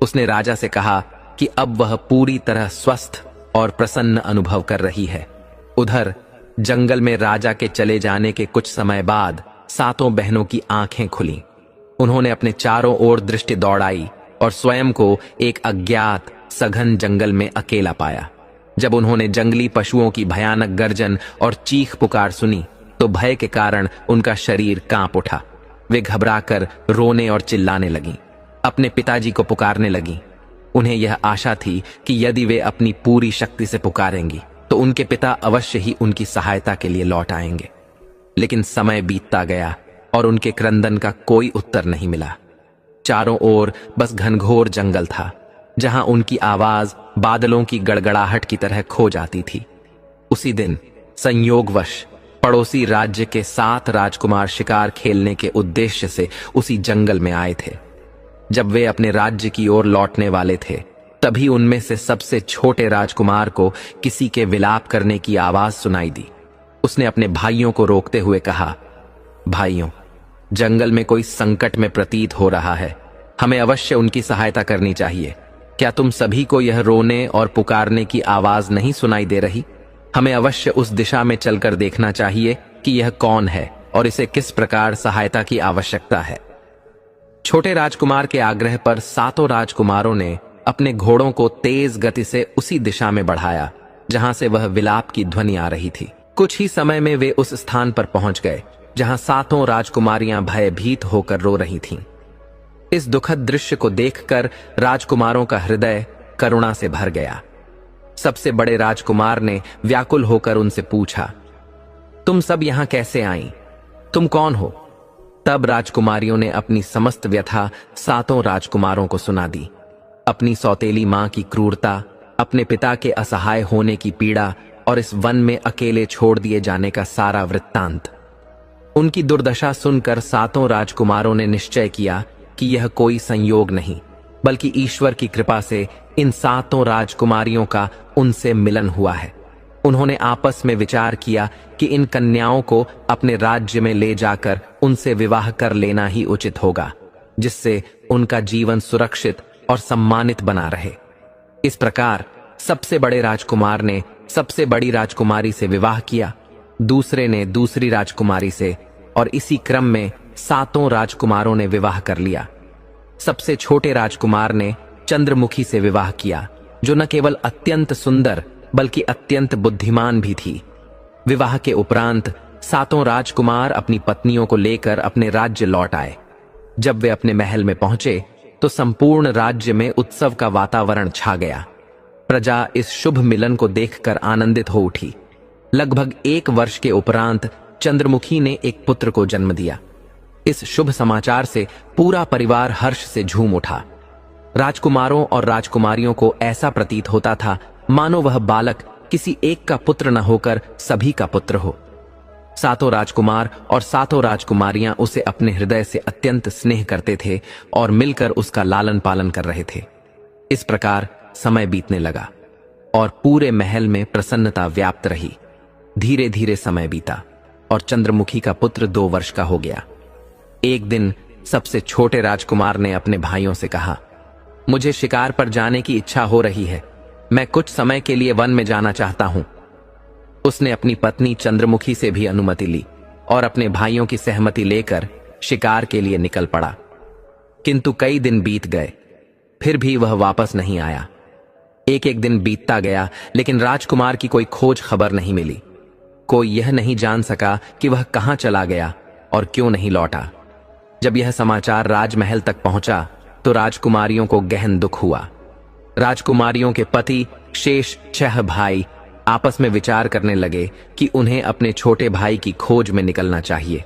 उसने राजा से कहा कि अब वह पूरी तरह स्वस्थ और प्रसन्न अनुभव कर रही है। उधर जंगल में राजा के चले जाने के कुछ समय बाद सातों बहनों की आंखें खुलीं। उन्होंने अपने चारों ओर दृष्टि दौड़ाई और स्वयं को एक अज्ञात सघन जंगल में अकेला पाया। जब उन्होंने जंगली पशुओं की भयानक गर्जन और चीख पुकार सुनी, तो भय के कारण उनका शरीर कांप उठा। वे घबराकर रोने और चिल्लाने लगीं, अपने पिताजी को पुकारने लगीं। उन्हें यह आशा थी कि यदि वे अपनी पूरी शक्ति से पुकारेंगी तो उनके पिता अवश्य ही उनकी सहायता के लिए लौट आएंगे। लेकिन समय बीतता गया और उनके क्रंदन का कोई उत्तर नहीं मिला। चारों ओर बस घनघोर जंगल था, जहां उनकी आवाज बादलों की गड़गड़ाहट की तरह खो जाती थी। उसी दिन संयोगवश पड़ोसी राज्य के 7 राजकुमार शिकार खेलने के उद्देश्य से उसी जंगल में आए थे। जब वे अपने राज्य की ओर लौटने वाले थे, तभी उनमें से सबसे छोटे राजकुमार को किसी के विलाप करने की आवाज सुनाई दी। उसने अपने भाइयों को रोकते हुए कहा, भाइयों, जंगल में कोई संकट में प्रतीत हो रहा है, हमें अवश्य उनकी सहायता करनी चाहिए। क्या तुम सभी को यह रोने और पुकारने की आवाज नहीं सुनाई दे रही? हमें अवश्य उस दिशा में चलकर देखना चाहिए कि यह कौन है और इसे किस प्रकार सहायता की आवश्यकता है। छोटे राजकुमार के आग्रह पर सातों राजकुमारों ने अपने घोड़ों को तेज गति से उसी दिशा में बढ़ाया जहां से वह विलाप की ध्वनि आ रही थी। कुछ ही समय में वे उस स्थान पर पहुंच गए जहां सातों राजकुमारियां भयभीत होकर रो रही थीं। इस दुखद दृश्य को देखकर राजकुमारों का हृदय करुणा से भर गया। सबसे बड़े राजकुमार ने व्याकुल होकर उनसे पूछा, तुम सब यहां कैसे आईं? तुम कौन हो? तब राजकुमारियों ने अपनी समस्त व्यथा सातों राजकुमारों को सुना दी। अपनी सौतेली मां की क्रूरता, अपने पिता के असहाय होने की पीड़ा और इस वन में अकेले छोड़ दिए जाने का सारा वृत्तांत। उनकी दुर्दशा सुनकर सातों राजकुमारों ने निश्चय किया कि यह कोई संयोग नहीं, बल्कि ईश्वर की कृपा से इन सातों राजकुमारियों का उनसे मिलन हुआ है। उन्होंने आपस में विचार किया कि इन कन्याओं को अपने राज्य में ले जाकर उनसे विवाह कर लेना ही उचित होगा, जिससे उनका जीवन सुरक्षित और सम्मानित बना रहे। इस प्रकार सबसे बड़े राजकुमार ने सबसे बड़ी राजकुमारी से विवाह किया, दूसरे ने दूसरी राजकुमारी से, और इसी क्रम में सातों राजकुमारों ने विवाह कर लिया। सबसे छोटे राजकुमार ने चंद्रमुखी से विवाह किया, जो न केवल अत्यंत सुंदर बल्कि अत्यंत बुद्धिमान भी थी। विवाह के उपरांत सातों राजकुमार अपनी पत्नियों को लेकर अपने राज्य लौट आए। जब वे अपने महल में पहुंचे तो संपूर्ण राज्य में उत्सव का वातावरण छा गया। प्रजा इस शुभ मिलन को देखकर आनंदित हो उठी। लगभग 1 वर्ष के उपरांत चंद्रमुखी ने एक पुत्र को जन्म दिया। इस शुभ समाचार से पूरा परिवार हर्ष से झूम उठा। राजकुमारों और राजकुमारियों को ऐसा प्रतीत होता था मानो वह बालक किसी एक का पुत्र न होकर सभी का पुत्र हो। सातों राजकुमार और सातों राजकुमारियां उसे अपने हृदय से अत्यंत स्नेह करते थे और मिलकर उसका लालन पालन कर रहे थे। इस प्रकार समय बीतने लगा और पूरे महल में प्रसन्नता व्याप्त रही। धीरे धीरे समय बीता और चंद्रमुखी का पुत्र 2 वर्ष का हो गया। एक दिन सबसे छोटे राजकुमार ने अपने भाइयों से कहा, मुझे शिकार पर जाने की इच्छा हो रही है, मैं कुछ समय के लिए वन में जाना चाहता हूं। उसने अपनी पत्नी चंद्रमुखी से भी अनुमति ली और अपने भाइयों की सहमति लेकर शिकार के लिए निकल पड़ा। किंतु कई दिन बीत गए, फिर भी वह वापस नहीं आया। एक एक दिन बीतता गया, लेकिन राजकुमार की कोई खोज खबर नहीं मिली। कोई यह नहीं जान सका कि वह कहां चला गया और क्यों नहीं लौटा। जब यह समाचार राजमहल तक पहुंचा तो राजकुमारियों को गहन दुख हुआ। राजकुमारियों के पति शेष 6 भाई आपस में विचार करने लगे कि उन्हें अपने छोटे भाई की खोज में निकलना चाहिए।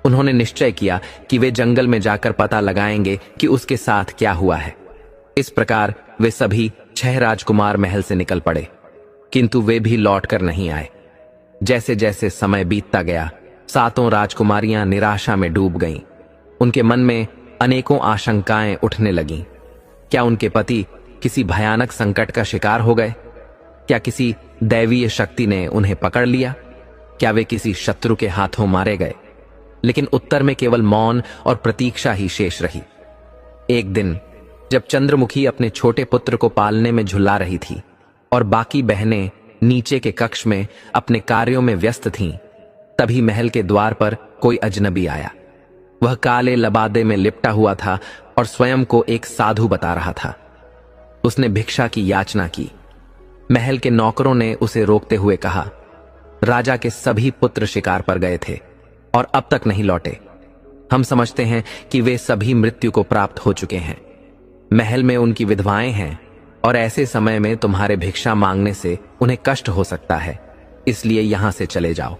उन्होंने निश्चय किया कि वे जंगल में जाकर पता लगाएंगे कि उसके साथ क्या हुआ है। इस प्रकार वे सभी 6 राजकुमार महल से निकल पड़े, किंतु वे भी लौटकर नहीं आए। जैसे जैसे समय बीतता गया, सातों राजकुमारियां निराशा में डूब गईं। उनके मन में अनेकों आशंकाएं उठने लगीं। क्या उनके पति किसी भयानक संकट का शिकार हो गए? क्या किसी दैवीय शक्ति ने उन्हें पकड़ लिया? क्या वे किसी शत्रु के हाथों मारे गए? लेकिन उत्तर में केवल मौन और प्रतीक्षा ही शेष रही। एक दिन जब चंद्रमुखी अपने छोटे पुत्र को पालने में झुला रही थी और बाकी बहनें नीचे के कक्ष में अपने कार्यों में व्यस्त थीं, तभी महल के द्वार पर कोई अजनबी आया। वह काले लबादे में लिपटा हुआ था और स्वयं को एक साधु बता रहा था। उसने भिक्षा की याचना की। महल के नौकरों ने उसे रोकते हुए कहा, राजा के सभी पुत्र शिकार पर गए थे और अब तक नहीं लौटे। हम समझते हैं कि वे सभी मृत्यु को प्राप्त हो चुके हैं। महल में उनकी विधवाएं हैं और ऐसे समय में तुम्हारे भिक्षा मांगने से उन्हें कष्ट हो सकता है, इसलिए यहां से चले जाओ।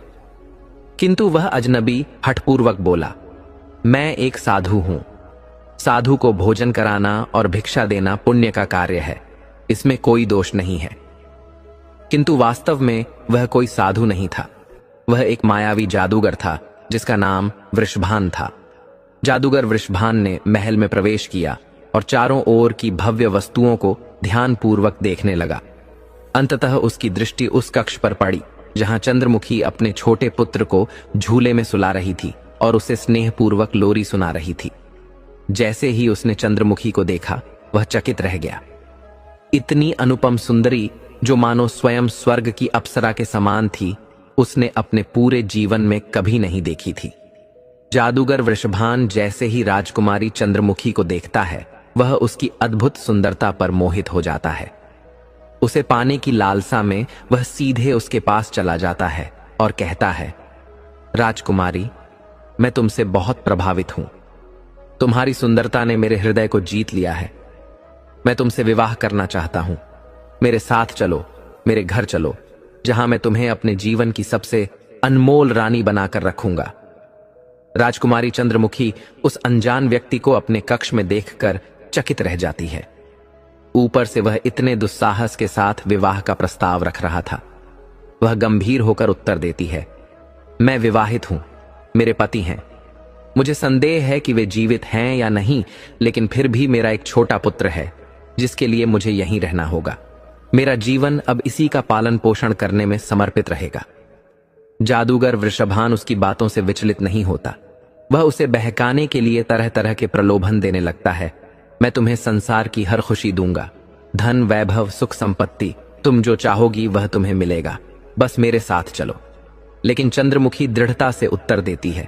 किंतु वह अजनबी हठपूर्वक बोला, मैं एक साधु हूं। साधु को भोजन कराना और भिक्षा देना पुण्य का कार्य है, इसमें कोई दोष नहीं है। किंतु वास्तव में वह कोई साधु नहीं था। वह एक मायावी जादूगर था जिसका नाम वृषभान था। जादूगर वृषभान ने महल में प्रवेश किया और चारों ओर की भव्य वस्तुओं को ध्यानपूर्वक देखने लगा। अंततः उसकी दृष्टि उस कक्ष पर पड़ी जहां चंद्रमुखी अपने छोटे पुत्र को झूले में सुला रही थी और उसे स्नेहपूर्वक लोरी सुना रही थी। जैसे ही उसने चंद्रमुखी को देखा, वह चकित रह गया। इतनी अनुपम सुंदरी, जो मानो स्वयं स्वर्ग की अप्सरा के समान थी, उसने अपने पूरे जीवन में कभी नहीं देखी थी। जादूगर वृषभान जैसे ही राजकुमारी चंद्रमुखी को देखता है, वह उसकी अद्भुत सुंदरता पर मोहित हो जाता है। उसे पाने की लालसा में वह सीधे उसके पास चला जाता है और कहता है, राजकुमारी, मैं तुमसे बहुत प्रभावित हूं। तुम्हारी सुंदरता ने मेरे हृदय को जीत लिया है। मैं तुमसे विवाह करना चाहता हूं। मेरे साथ चलो, मेरे घर चलो, जहां मैं तुम्हें अपने जीवन की सबसे अनमोल रानी बनाकर रखूंगा। राजकुमारी चंद्रमुखी उस अनजान व्यक्ति को अपने कक्ष में देखकर चकित रह जाती है। ऊपर से वह इतने दुस्साहस के साथ विवाह का प्रस्ताव रख रहा था। वह गंभीर होकर उत्तर देती है, मैं विवाहित हूं, मेरे पति हैं। मुझे संदेह है कि वे जीवित हैं या नहीं, लेकिन फिर भी मेरा एक छोटा पुत्र है जिसके लिए मुझे यहीं रहना होगा। मेरा जीवन अब इसी का पालन पोषण करने में समर्पित रहेगा। जादूगर वृषभान उसकी बातों से विचलित नहीं होता। वह उसे बहकाने के लिए तरह तरह के प्रलोभन देने लगता है। मैं तुम्हें संसार की हर खुशी दूंगा, धन, वैभव, सुख, संपत्ति, तुम जो चाहोगी वह तुम्हें मिलेगा, बस मेरे साथ चलो। लेकिन चंद्रमुखी दृढ़ता से उत्तर देती है,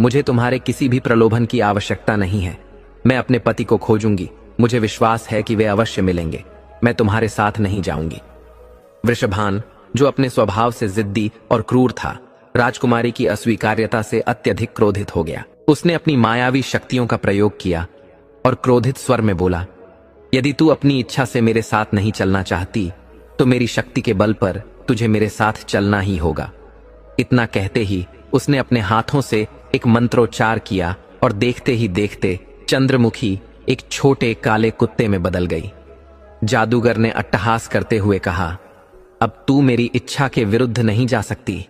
मुझे तुम्हारे किसी भी प्रलोभन की आवश्यकता नहीं है। मैं अपने पति को खोजूंगी, मुझे विश्वास है कि वे अवश्य मिलेंगे। मैं तुम्हारे साथ नहीं जाऊंगी। वृषभान, जो अपने स्वभाव से जिद्दी और क्रूर था, राजकुमारी की अस्वीकार्यता से अत्यधिक क्रोधित हो गया। उसने अपनी मायावी शक्तियों का प्रयोग किया और क्रोधित स्वर में बोला, यदि तू अपनी इच्छा से मेरे साथ नहीं चलना चाहती तो मेरी शक्ति के बल पर तुझे मेरे साथ चलना ही होगा। इतना कहते ही उसने अपने हाथों से एक मंत्रोच्चार किया और देखते ही देखते चंद्रमुखी एक छोटे काले कुत्ते में बदल गई। जादूगर ने अट्टहास करते हुए कहा, अब तू मेरी इच्छा के विरुद्ध नहीं जा सकती,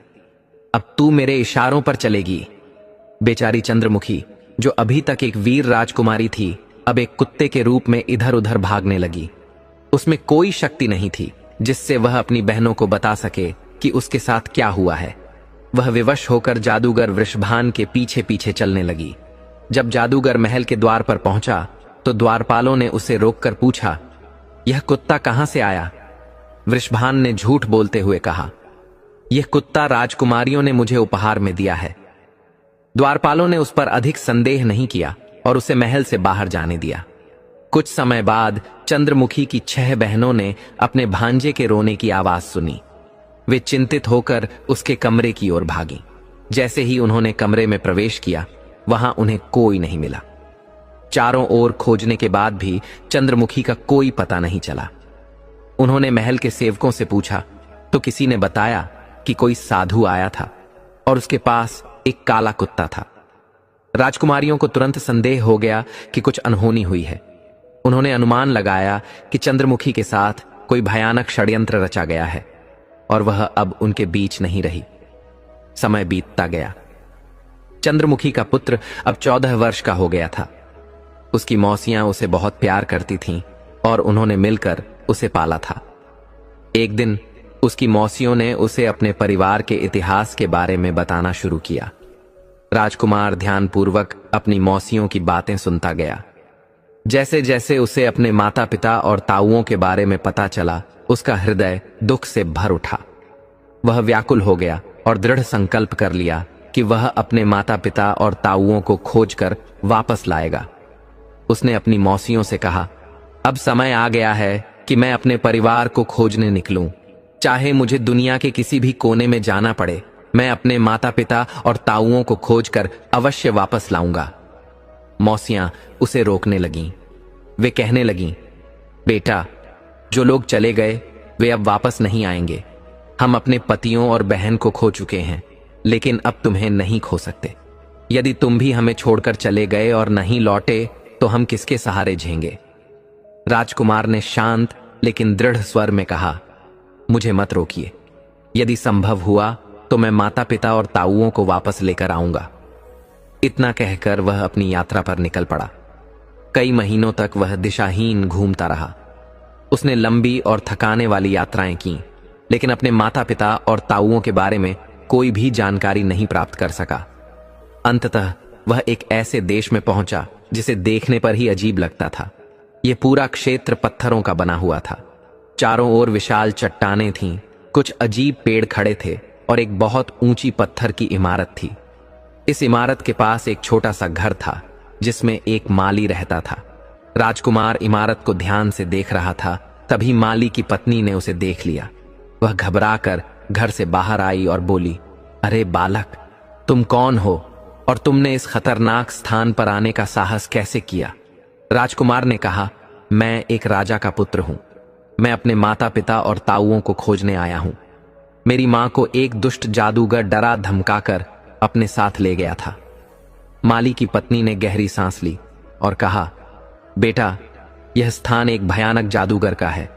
अब तू मेरे इशारों पर चलेगी। बेचारी चंद्रमुखी, जो अभी तक एक वीर राजकुमारी थी, अब एक कुत्ते के रूप में इधर उधर भागने लगी। उसमें कोई शक्ति नहीं थी जिससे वह अपनी बहनों को बता सके कि उसके साथ क्या हुआ है। वह विवश होकर जादूगर वृषभान के पीछे पीछे चलने लगी। जब जादूगर महल के द्वार पर पहुंचा तो द्वारपालों ने उसे रोककर पूछा, यह कुत्ता कहां से आया? वृषभान ने झूठ बोलते हुए कहा, यह कुत्ता राजकुमारियों ने मुझे उपहार में दिया है। द्वारपालों ने उस पर अधिक संदेह नहीं किया और उसे महल से बाहर जाने दिया। कुछ समय बाद चंद्रमुखी की 6 बहनों ने अपने भांजे के रोने की आवाज सुनी। वे चिंतित होकर उसके कमरे की ओर भागी। जैसे ही उन्होंने कमरे में प्रवेश किया, वहां उन्हें कोई नहीं मिला। चारों ओर खोजने के बाद भी चंद्रमुखी का कोई पता नहीं चला। उन्होंने महल के सेवकों से पूछा तो किसी ने बताया कि कोई साधु आया था और उसके पास एक काला कुत्ता था। राजकुमारियों को तुरंत संदेह हो गया कि कुछ अनहोनी हुई है। उन्होंने अनुमान लगाया कि चंद्रमुखी के साथ कोई भयानक षड्यंत्र रचा गया है और वह अब उनके बीच नहीं रही। समय बीतता गया। चंद्रमुखी का पुत्र अब 14 वर्ष का हो गया था। उसकी मौसियां उसे बहुत प्यार करती थीं और उन्होंने मिलकर उसे पाला था। एक दिन उसकी मौसियों ने उसे अपने परिवार के इतिहास के बारे में बताना शुरू किया। राजकुमार ध्यानपूर्वक अपनी मौसियों की बातें सुनता गया। जैसे जैसे उसे अपने माता पिता और ताऊओं के बारे में पता चला, उसका हृदय दुख से भर उठा। वह व्याकुल हो गया और दृढ़ संकल्प कर लिया कि वह अपने माता पिता और ताऊओं को खोजकर वापस लाएगा। उसने अपनी मौसियों से कहा, अब समय आ गया है कि मैं अपने परिवार को खोजने निकलूं। चाहे मुझे दुनिया के किसी भी कोने में जाना पड़े, मैं अपने माता पिता और ताऊओं को खोजकर अवश्य वापस लाऊंगा। मौसियां उसे रोकने लगीं। वे कहने लगीं, बेटा, जो लोग चले गए वे अब वापस नहीं आएंगे। हम अपने पतियों और बहन को खो चुके हैं, लेकिन अब तुम्हें नहीं खो सकते। यदि तुम भी हमें छोड़कर चले गए और नहीं लौटे तो हम किसके सहारे झेंगे? राजकुमार ने शांत लेकिन दृढ़ स्वर में कहा, मुझे मत रोकिए। यदि संभव हुआ तो मैं माता पिता और ताऊओं को वापस लेकर आऊंगा। इतना कहकर वह अपनी यात्रा पर निकल पड़ा। कई महीनों तक वह दिशाहीन घूमता रहा। उसने लंबी और थकाने वाली यात्राएं की, लेकिन अपने माता पिता और ताऊओं के बारे में कोई भी जानकारी नहीं प्राप्त कर सका। अंततः वह एक ऐसे देश में पहुंचा जिसे देखने पर ही अजीब लगता था। यह पूरा क्षेत्र पत्थरों का बना हुआ था। चारों ओर विशाल चट्टानें थीं, कुछ अजीब पेड़ खड़े थे और एक बहुत ऊंची पत्थर की इमारत थी। इस इमारत के पास एक छोटा सा घर था जिसमें एक माली रहता था। राजकुमार इमारत को ध्यान से देख रहा था, तभी माली की पत्नी ने उसे देख लिया। वह घबराकर घर से बाहर आई और बोली, अरे बालक, तुम कौन हो और तुमने इस खतरनाक स्थान पर आने का साहस कैसे किया? राजकुमार ने कहा, मैं एक राजा का पुत्र हूं। मैं अपने माता पिता और ताऊओं को खोजने आया हूं। मेरी मां को एक दुष्ट जादूगर डरा धमकाकर अपने साथ ले गया था। माली की पत्नी ने गहरी सांस ली और कहा, बेटा, यह स्थान एक भयानक जादूगर का है।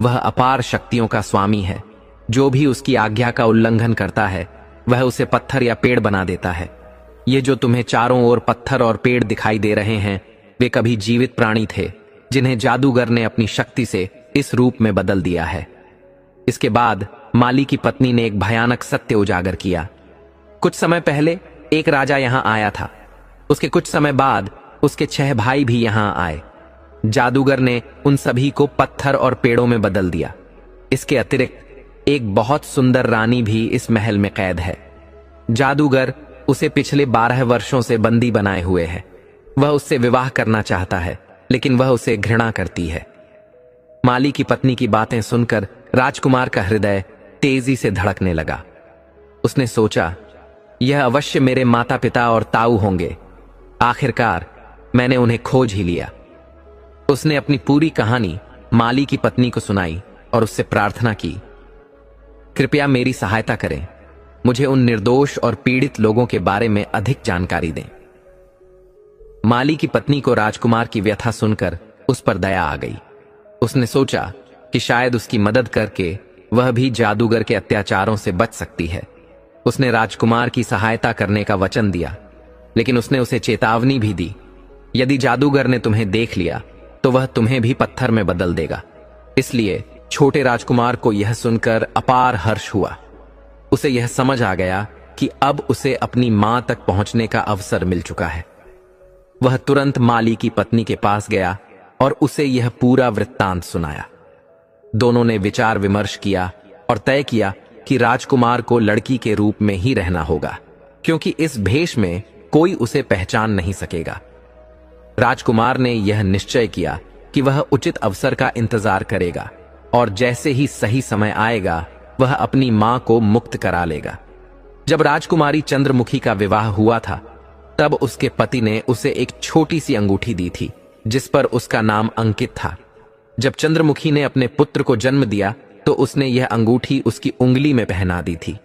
वह अपार शक्तियों का स्वामी है। जो भी उसकी आज्ञा का उल्लंघन करता है वह उसे पत्थर या पेड़ बना देता है। ये जो तुम्हें चारों ओर पत्थर और पेड़ दिखाई दे रहे हैं, वे कभी जीवित प्राणी थे जिन्हें जादूगर ने अपनी शक्ति से इस रूप में बदल दिया है। इसके बाद माली की पत्नी ने एक भयानक सत्य उजागर किया। कुछ समय पहले एक राजा यहां आया था। उसके कुछ समय बाद उसके 6 भाई भी यहां आए। जादूगर ने उन सभी को पत्थर और पेड़ों में बदल दिया। इसके अतिरिक्त एक बहुत सुंदर रानी भी इस महल में कैद है। जादूगर उसे पिछले 12 वर्षों से बंदी बनाए हुए है। वह उससे विवाह करना चाहता है, लेकिन वह उसे घृणा करती है। माली की पत्नी की बातें सुनकर राजकुमार का हृदय तेजी से धड़कने लगा। उसने सोचा, यह अवश्य मेरे माता पिता और ताऊ होंगे। आखिरकार मैंने उन्हें खोज ही लिया। उसने अपनी पूरी कहानी माली की पत्नी को सुनाई और उससे प्रार्थना की, कृपया मेरी सहायता करें। मुझे उन निर्दोष और पीड़ित लोगों के बारे में अधिक जानकारी दें। माली की पत्नी को राजकुमार की व्यथा सुनकर उस पर दया आ गई। उसने सोचा कि शायद उसकी मदद करके वह भी जादूगर के अत्याचारों से बच सकती है। उसने राजकुमार की सहायता करने का वचन दिया, लेकिन उसने उसे चेतावनी भी दी, यदि जादूगर ने तुम्हें देख लिया तो वह तुम्हें भी पत्थर में बदल देगा। इसलिए छोटे राजकुमार को यह सुनकर अपार हर्ष हुआ। उसे यह समझ आ गया कि अब उसे अपनी मां तक पहुंचने का अवसर मिल चुका है। वह तुरंत माली की पत्नी के पास गया और उसे यह पूरा वृत्तांत सुनाया। दोनों ने विचार विमर्श किया और तय किया कि राजकुमार को लड़की के रूप में ही रहना होगा, क्योंकि इस भेष में कोई उसे पहचान नहीं सकेगा। राजकुमार ने यह निश्चय किया कि वह उचित अवसर का इंतजार करेगा और जैसे ही सही समय आएगा वह अपनी मां को मुक्त करा लेगा। जब राजकुमारी चंद्रमुखी का विवाह हुआ था, तब उसके पति ने उसे एक छोटी सी अंगूठी दी थी जिस पर उसका नाम अंकित था। जब चंद्रमुखी ने अपने पुत्र को जन्म दिया तो उसने यह अंगूठी उसकी उंगली में पहना दी थी।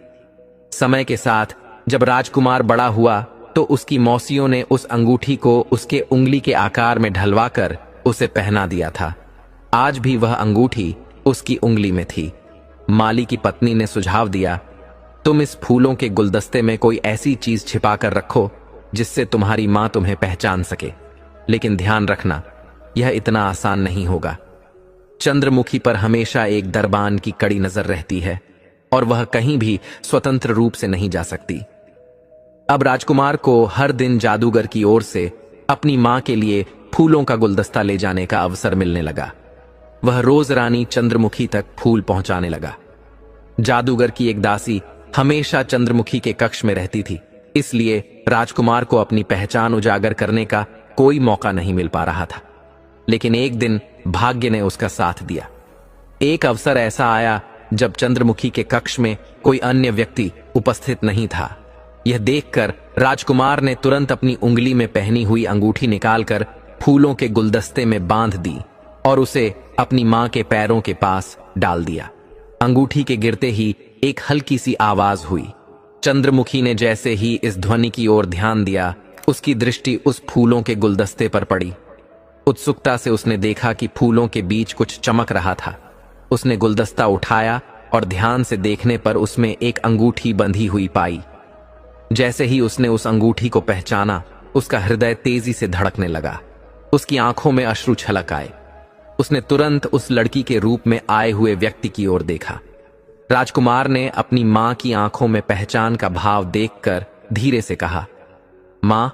समय के साथ जब राजकुमार बड़ा हुआ तो उसकी मौसियों ने उस अंगूठी को उसके उंगली के आकार में ढलवाकर उसे पहना दिया था। आज भी वह अंगूठी उसकी उंगली में थी। माली की पत्नी ने सुझाव दिया, तुम इस फूलों के गुलदस्ते में कोई ऐसी चीज छिपा कर रखो जिससे तुम्हारी मां तुम्हें पहचान सके, लेकिन ध्यान रखना यह इतना आसान नहीं होगा। चंद्रमुखी पर हमेशा एक दरबान की कड़ी नजर रहती है और वह कहीं भी स्वतंत्र रूप से नहीं जा सकती। अब राजकुमार को हर दिन जादूगर की ओर से अपनी मां के लिए फूलों का गुलदस्ता ले जाने का अवसर मिलने लगा। वह रोज रानी चंद्रमुखी तक फूल पहुंचाने लगा। जादूगर की एक दासी हमेशा चंद्रमुखी के कक्ष में रहती थी, इसलिए राजकुमार को अपनी पहचान उजागर करने का कोई मौका नहीं मिल पा रहा था। लेकिन एक दिन भाग्य ने उसका साथ दिया। एक अवसर ऐसा आया जब चंद्रमुखी के कक्ष में कोई अन्य व्यक्ति उपस्थित नहीं था। यह देखकर राजकुमार ने तुरंत अपनी उंगली में पहनी हुई अंगूठी निकालकर फूलों के गुलदस्ते में बांध दी और उसे अपनी मां के पैरों के पास डाल दिया। अंगूठी के गिरते ही एक हल्की सी आवाज हुई। चंद्रमुखी ने जैसे ही इस ध्वनि की ओर ध्यान दिया, उसकी दृष्टि उस फूलों के गुलदस्ते पर पड़ी। उत्सुकता से उसने देखा कि फूलों के बीच कुछ चमक रहा था। उसने गुलदस्ता उठाया और ध्यान से देखने पर उसमें एक अंगूठी बंधी हुई पाई। जैसे ही उसने उस अंगूठी को पहचाना, उसका हृदय तेजी से धड़कने लगा। उसकी आंखों में अश्रु छलक आए। उसने तुरंत उस लड़की के रूप में आए हुए व्यक्ति की ओर देखा। राजकुमार ने अपनी मां की आंखों में पहचान का भाव देखकर धीरे से कहा, मां,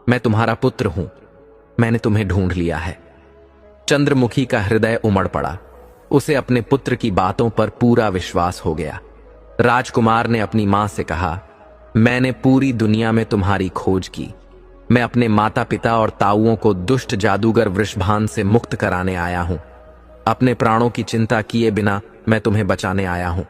मैं तुम्हारा पुत्र हूं। मैंने तुम्हें ढूंढ लिया है। चंद्रमुखी का हृदय उमड़ पड़ा। उसे अपने पुत्र की बातों पर पूरा विश्वास हो गया। राजकुमार ने अपनी मां से कहा, मैंने पूरी दुनिया में तुम्हारी खोज की। मैं अपने माता पिता और ताऊओं को दुष्ट जादूगर वृषभान से मुक्त कराने आया हूं। अपने प्राणों की चिंता किए बिना मैं तुम्हें बचाने आया हूं।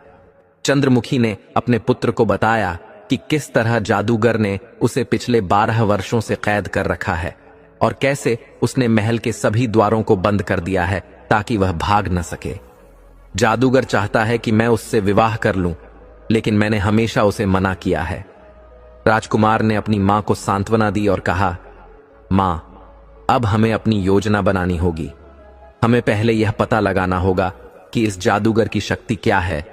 चंद्रमुखी ने अपने पुत्र को बताया कि किस तरह जादूगर ने उसे पिछले 12 वर्षों से कैद कर रखा है और कैसे उसने महल के सभी द्वारों को बंद कर दिया है ताकि वह भाग न सके। जादूगर चाहता है कि मैं उससे विवाह कर लूं, लेकिन मैंने हमेशा उसे मना किया है। राजकुमार ने अपनी मां को सांत्वना दी और कहा, मां, अब हमें अपनी योजना बनानी होगी। हमें पहले यह पता लगाना होगा कि इस जादूगर की शक्ति क्या है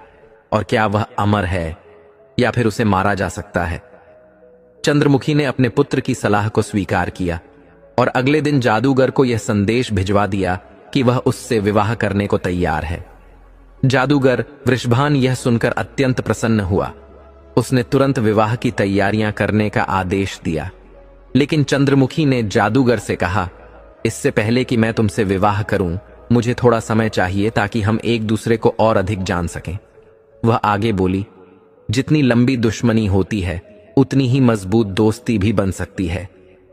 और क्या वह अमर है या फिर उसे मारा जा सकता है। चंद्रमुखी ने अपने पुत्र की सलाह को स्वीकार किया और अगले दिन जादूगर को यह संदेश भिजवा दिया कि वह उससे विवाह करने को तैयार है। जादूगर वृषभान यह सुनकर अत्यंत प्रसन्न हुआ। उसने तुरंत विवाह की तैयारियां करने का आदेश दिया। लेकिन चंद्रमुखी ने जादूगर से कहा, इससे पहले कि मैं तुमसे विवाह करूं, मुझे थोड़ा समय चाहिए ताकि हम एक दूसरे को और अधिक जान सकें। वह आगे बोली, जितनी लंबी दुश्मनी होती है उतनी ही मजबूत दोस्ती भी बन सकती है।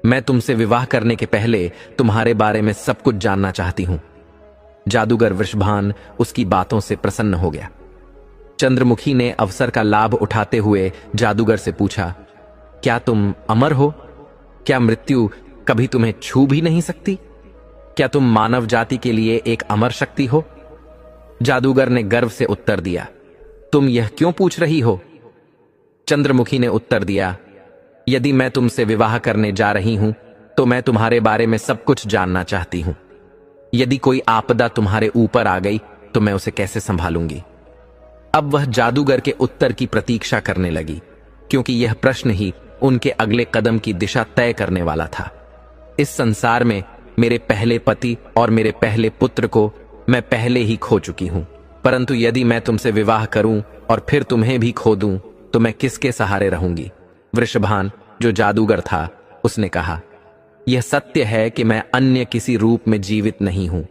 मैं तुमसे विवाह करने के पहले तुम्हारे बारे में सब कुछ जानना चाहती हूं। जादूगर वृषभान उसकी बातों से प्रसन्न हो गया। चंद्रमुखी ने अवसर का लाभ उठाते हुए जादूगर से पूछा, क्या तुम अमर हो? क्या मृत्यु कभी तुम्हें छू भी नहीं सकती? क्या तुम मानव जाति के लिए एक अमर शक्ति हो? जादूगर ने गर्व से उत्तर दिया, तुम यह क्यों पूछ रही हो? चंद्रमुखी ने उत्तर दिया, यदि मैं तुमसे विवाह करने जा रही हूं तो मैं तुम्हारे बारे में सब कुछ जानना चाहती हूं। यदि कोई आपदा तुम्हारे ऊपर आ गई तो मैं उसे कैसे संभालूंगी? अब वह जादूगर के उत्तर की प्रतीक्षा करने लगी, क्योंकि यह प्रश्न ही उनके अगले कदम की दिशा तय करने वाला था। इस संसार में मेरे पहले पति और मेरे पहले पुत्र को मैं पहले ही खो चुकी हूं, परंतु यदि मैं तुमसे विवाह करूं और फिर तुम्हें भी खो दूं तो मैं किसके सहारे रहूंगी? वृषभान, जो जादूगर था, उसने कहा, यह सत्य है कि मैं अन्य किसी रूप में जीवित नहीं हूं।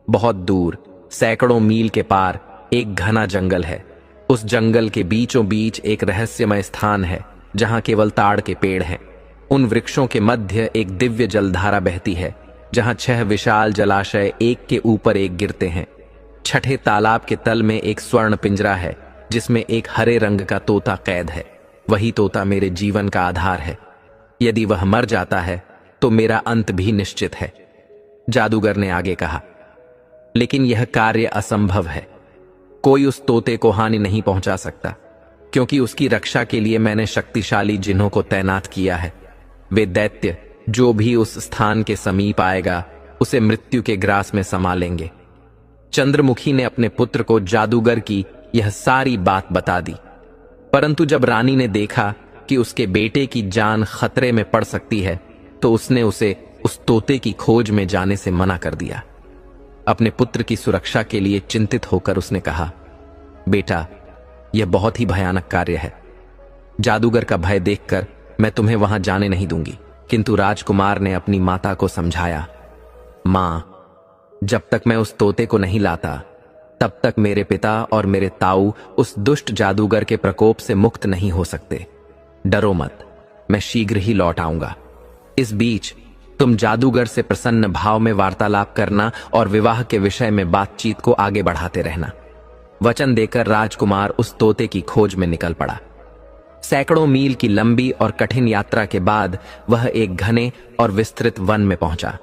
बहुत दूर, सैकड़ों मील के पार एक घना जंगल है। उस जंगल के बीचों बीच एक रहस्यमय स्थान है जहां केवल ताड़ के पेड़ हैं। उन वृक्षों के मध्य एक दिव्य जलधारा बहती है, जहां 6 विशाल जलाशय एक के ऊपर एक गिरते हैं। छठे तालाब के तल में एक स्वर्ण पिंजरा है जिसमें एक हरे रंग का तोता कैद है। वही तोता मेरे जीवन का आधार है। यदि वह मर जाता है तो मेरा अंत भी निश्चित है। जादूगर ने आगे कहा, लेकिन यह कार्य असंभव है। कोई उस तोते को हानि नहीं पहुंचा सकता, क्योंकि उसकी रक्षा के लिए मैंने शक्तिशाली जिन्हों को तैनात किया है। वे दैत्य जो भी उस स्थान के समीप आएगा उसे मृत्यु के ग्रास में समा लेंगे। चंद्रमुखी ने अपने पुत्र को जादूगर की यह सारी बात बता दी, परंतु जब रानी ने देखा कि उसके बेटे की जान खतरे में पड़ सकती है तो उसने उसे उस तोते की खोज में जाने से मना कर दिया। अपने पुत्र की सुरक्षा के लिए चिंतित होकर उसने कहा, बेटा, यह बहुत ही भयानक कार्य है। जादूगर का भय देखकर मैं तुम्हें वहां जाने नहीं दूंगी। किंतु राजकुमार ने अपनी माता को समझाया, मां, जब तक मैं उस तोते को नहीं लाता तब तक मेरे पिता और मेरे ताऊ उस दुष्ट जादूगर के प्रकोप से मुक्त नहीं हो सकते। डरो मत, मैं शीघ्र ही लौट आऊंगा। इस बीच तुम जादूगर से प्रसन्न भाव में वार्तालाप करना और विवाह के विषय में बातचीत को आगे बढ़ाते रहना। वचन देकर राजकुमार उस तोते की खोज में निकल पड़ा। सैकड़ों मील की लंबी और कठिन यात्रा के बाद वह एक घने और विस्तृत वन में पहुंचा।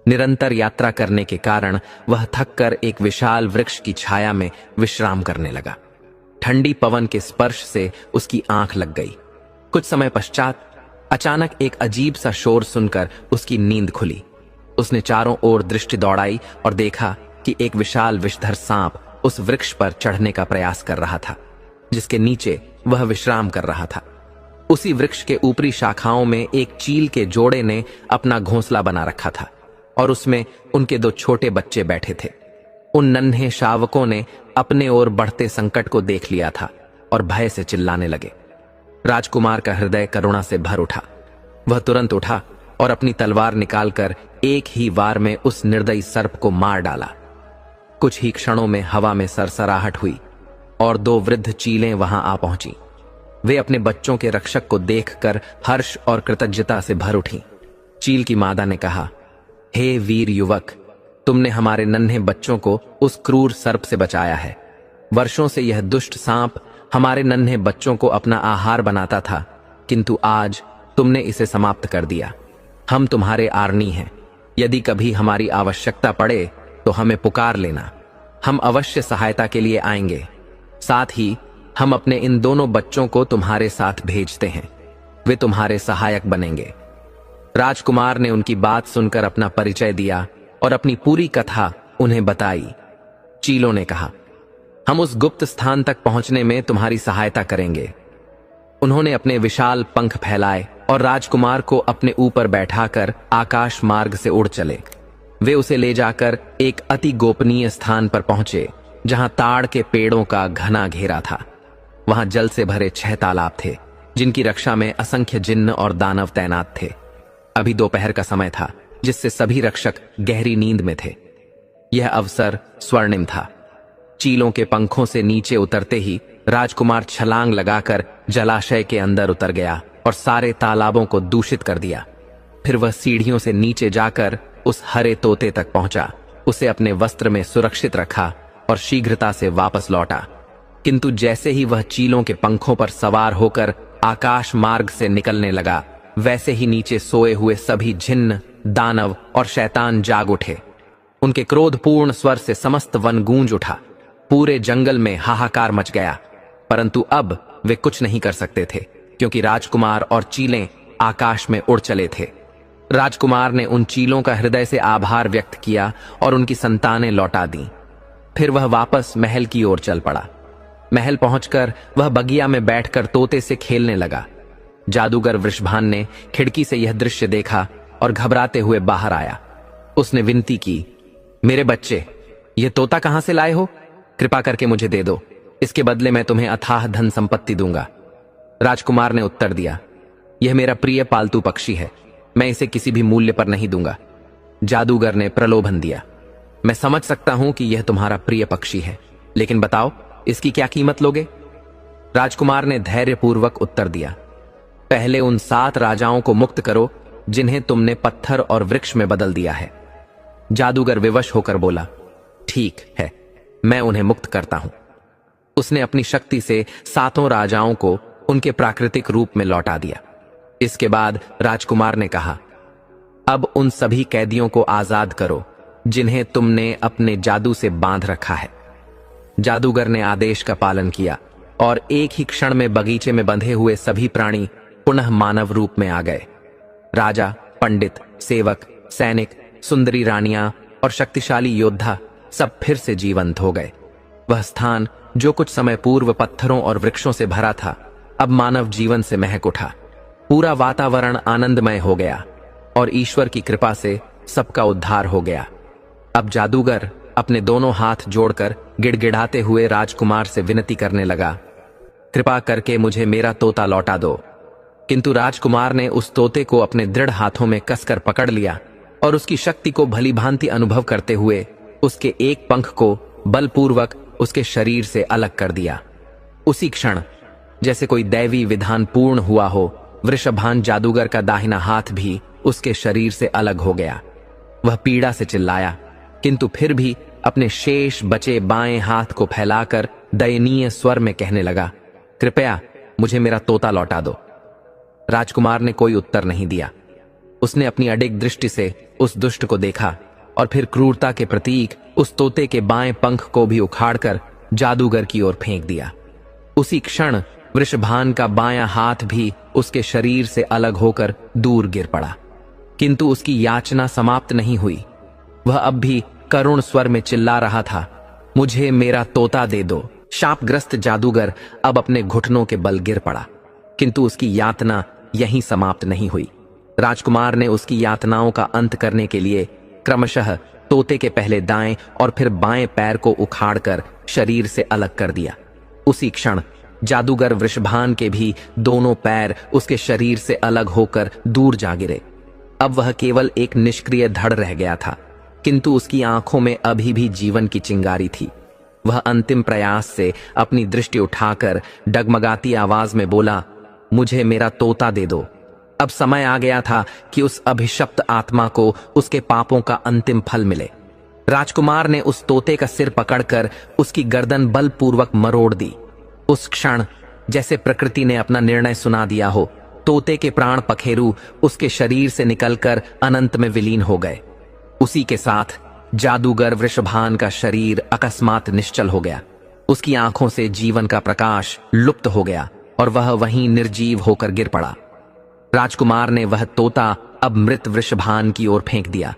निरंतर यात्रा करने के कारण वह थककर एक विशाल वृक्ष की छाया में विश्राम करने लगा। ठंडी पवन के स्पर्श से उसकी आंख लग गई। कुछ समय पश्चात अचानक एक अजीब सा शोर सुनकर उसकी नींद खुली। उसने चारों ओर दृष्टि दौड़ाई और देखा कि एक विशाल विषधर सांप उस वृक्ष पर चढ़ने का प्रयास कर रहा था, जिसके नीचे वह विश्राम कर रहा था। उसी वृक्ष के ऊपरी शाखाओं में एक चील के जोड़े ने अपना घोंसला बना रखा था और उसमें उनके 2 छोटे बच्चे बैठे थे। उन नन्हे शावकों ने अपने ओर बढ़ते संकट को देख लिया था और भय से चिल्लाने लगे। राजकुमार का हृदय करुणा से भर उठा। वह तुरंत उठा और अपनी तलवार निकालकर एक ही वार में उस निर्दयी सर्प को मार डाला। कुछ ही क्षणों में हवा में सरसराहट हुई और 2 वृद्ध चीलें वहां आ पहुंची। वे अपने बच्चों के रक्षक को देखकर हर्ष और कृतज्ञता से भर उठी। चील की मादा ने कहा, हे वीर युवक, तुमने हमारे नन्हे बच्चों को उस क्रूर सर्प से बचाया है। वर्षों से यह दुष्ट सांप हमारे नन्हे बच्चों को अपना आहार बनाता था, किंतु आज तुमने इसे समाप्त कर दिया। हम तुम्हारे आर्नी हैं। यदि कभी हमारी आवश्यकता पड़े तो हमें पुकार लेना, हम अवश्य सहायता के लिए आएंगे। साथ ही हम अपने इन दोनों बच्चों को तुम्हारे साथ भेजते हैं, वे तुम्हारे सहायक बनेंगे। राजकुमार ने उनकी बात सुनकर अपना परिचय दिया और अपनी पूरी कथा उन्हें बताई। चीलों ने कहा, हम उस गुप्त स्थान तक पहुंचने में तुम्हारी सहायता करेंगे। उन्होंने अपने विशाल पंख फैलाए और राजकुमार को अपने ऊपर बैठाकर आकाश मार्ग से उड़ चले। वे उसे ले जाकर एक अति गोपनीय स्थान पर पहुंचे, जहां ताड़ के पेड़ों का घना घेरा था। वहां जल से भरे 6 तालाब थे, जिनकी रक्षा में असंख्य जिन्न और दानव तैनात थे। अभी दोपहर का समय था, जिससे सभी रक्षक गहरी नींद में थे। यह अवसर स्वर्णिम था। चीलों के पंखों से नीचे उतरते ही राजकुमार छलांग लगाकर जलाशय के अंदर उतर गया और सारे तालाबों को दूषित कर दिया। फिर वह सीढ़ियों से नीचे जाकर उस हरे तोते तक पहुंचा, उसे अपने वस्त्र में सुरक्षित रखा और शीघ्रता से वापस लौटा। किंतु जैसे ही वह चीलों के पंखों पर सवार होकर आकाश मार्ग से निकलने लगा, वैसे ही नीचे सोए हुए सभी जिन्न, दानव और शैतान जाग उठे। उनके क्रोधपूर्ण स्वर से समस्त वन गूंज उठा। पूरे जंगल में हाहाकार मच गया। परंतु अब वे कुछ नहीं कर सकते थे, क्योंकि राजकुमार और चीलें आकाश में उड़ चले थे। राजकुमार ने उन चीलों का हृदय से आभार व्यक्त किया और उनकी संतानें लौटा दी। फिर वह वापस महल की ओर चल पड़ा। महल पहुंचकर वह बगिया में बैठकर तोते से खेलने लगा। जादूगर वृषभान ने खिड़की से यह दृश्य देखा और घबराते हुए बाहर आया। उसने विनती की, मेरे बच्चे, यह तोता कहां से लाए हो? कृपा करके मुझे दे दो, इसके बदले मैं तुम्हें अथाह धन संपत्ति दूंगा। राजकुमार ने उत्तर दिया, यह मेरा प्रिय पालतू पक्षी है, मैं इसे किसी भी मूल्य पर नहीं दूंगा। जादूगर ने प्रलोभन दिया, मैं समझ सकता हूं कि यह तुम्हारा प्रिय पक्षी है, लेकिन बताओ इसकी क्या कीमत लोगे? राजकुमार ने धैर्यपूर्वक उत्तर दिया, पहले उन 7 राजाओं को मुक्त करो जिन्हें तुमने पत्थर और वृक्ष में बदल दिया है। जादूगर विवश होकर बोला, ठीक है, मैं उन्हें मुक्त करता हूं। उसने अपनी शक्ति से 7 राजाओं को उनके प्राकृतिक रूप में लौटा दिया। इसके बाद राजकुमार ने कहा, अब उन सभी कैदियों को आजाद करो जिन्हें तुमने अपने जादू से बांध रखा है। जादूगर ने आदेश का पालन किया और एक ही क्षण में बगीचे में बंधे हुए सभी प्राणी पुनः मानव रूप में आ गए। राजा, पंडित, सेवक, सैनिक, सुंदरी रानियां और शक्तिशाली योद्धा सब फिर से जीवंत हो गए। वह स्थान जो कुछ समय पूर्व पत्थरों और वृक्षों से भरा था, अब मानव जीवन से महक उठा। पूरा वातावरण आनंदमय हो गया और ईश्वर की कृपा से सबका उद्धार हो गया। अब जादूगर अपने दोनों हाथ जोड़कर गिड़गिड़ाते हुए राजकुमार से विनती करने लगा, कृपा करके मुझे मेरा तोता लौटा दो। किंतु राजकुमार ने उस तोते को अपने दृढ़ हाथों में कसकर पकड़ लिया और उसकी शक्ति को भलीभांति अनुभव करते हुए उसके एक पंख को बलपूर्वक उसके शरीर से अलग कर दिया। उसी क्षण जैसे कोई दैवी विधान पूर्ण हुआ हो, वृषभान जादूगर का दाहिना हाथ भी उसके शरीर से अलग हो गया। वह पीड़ा से चिल्लाया, किंतु फिर भी अपने शेष बचे बाएं हाथ को फैलाकर दयनीय स्वर में कहने लगा, कृपया मुझे मेरा तोता लौटा दो। राजकुमार ने कोई उत्तर नहीं दिया। उसने अपनी अडिग दृष्टि से उस दुष्ट को देखा और फिर क्रूरता के प्रतीक उस तोते के बाएं पंख को भी उखाड़कर जादूगर की ओर फेंक दिया। उसी क्षण वृषभान का बायां हाथ भी उसके शरीर से अलग होकर दूर गिर पड़ा। किंतु उसकी याचना समाप्त नहीं हुई। वह अब भी करुण स्वर में चिल्ला रहा था, मुझे मेरा तोता दे दो। शापग्रस्त जादूगर अब अपने घुटनों के बल गिर पड़ा, किंतु उसकी यातना यहीं समाप्त नहीं हुई। राजकुमार ने उसकी यातनाओं का अंत करने के लिए क्रमशः तोते के पहले दाएं और फिर बाएं पैर को उखाड़कर शरीर से अलग कर दिया। उसी क्षण जादूगर वृषभान के भी दोनों पैर उसके शरीर से अलग होकर दूर जा गिरे। अब वह केवल एक निष्क्रिय धड़ रह गया था, किंतु उसकी आंखों में अभी भी जीवन की चिंगारी थी। वह अंतिम प्रयास से अपनी दृष्टि उठाकर डगमगाती आवाज में बोला, मुझे मेरा तोता दे दो। अब समय आ गया था कि उस अभिशप्त आत्मा को उसके पापों का अंतिम फल मिले। राजकुमार ने उस तोते का सिर पकड़कर उसकी गर्दन बलपूर्वक मरोड़ दी। उस क्षण जैसे प्रकृति ने अपना निर्णय सुना दिया हो, तोते के प्राण पखेरु उसके शरीर से निकलकर अनंत में विलीन हो गए। उसी के साथ जादूगर वृषभान का शरीर अकस्मात निश्चल हो गया। उसकी आंखों से जीवन का प्रकाश लुप्त हो गया और वह वहीं निर्जीव होकर गिर पड़ा। राजकुमार ने वह तोता अब मृत वृषभान की ओर फेंक दिया,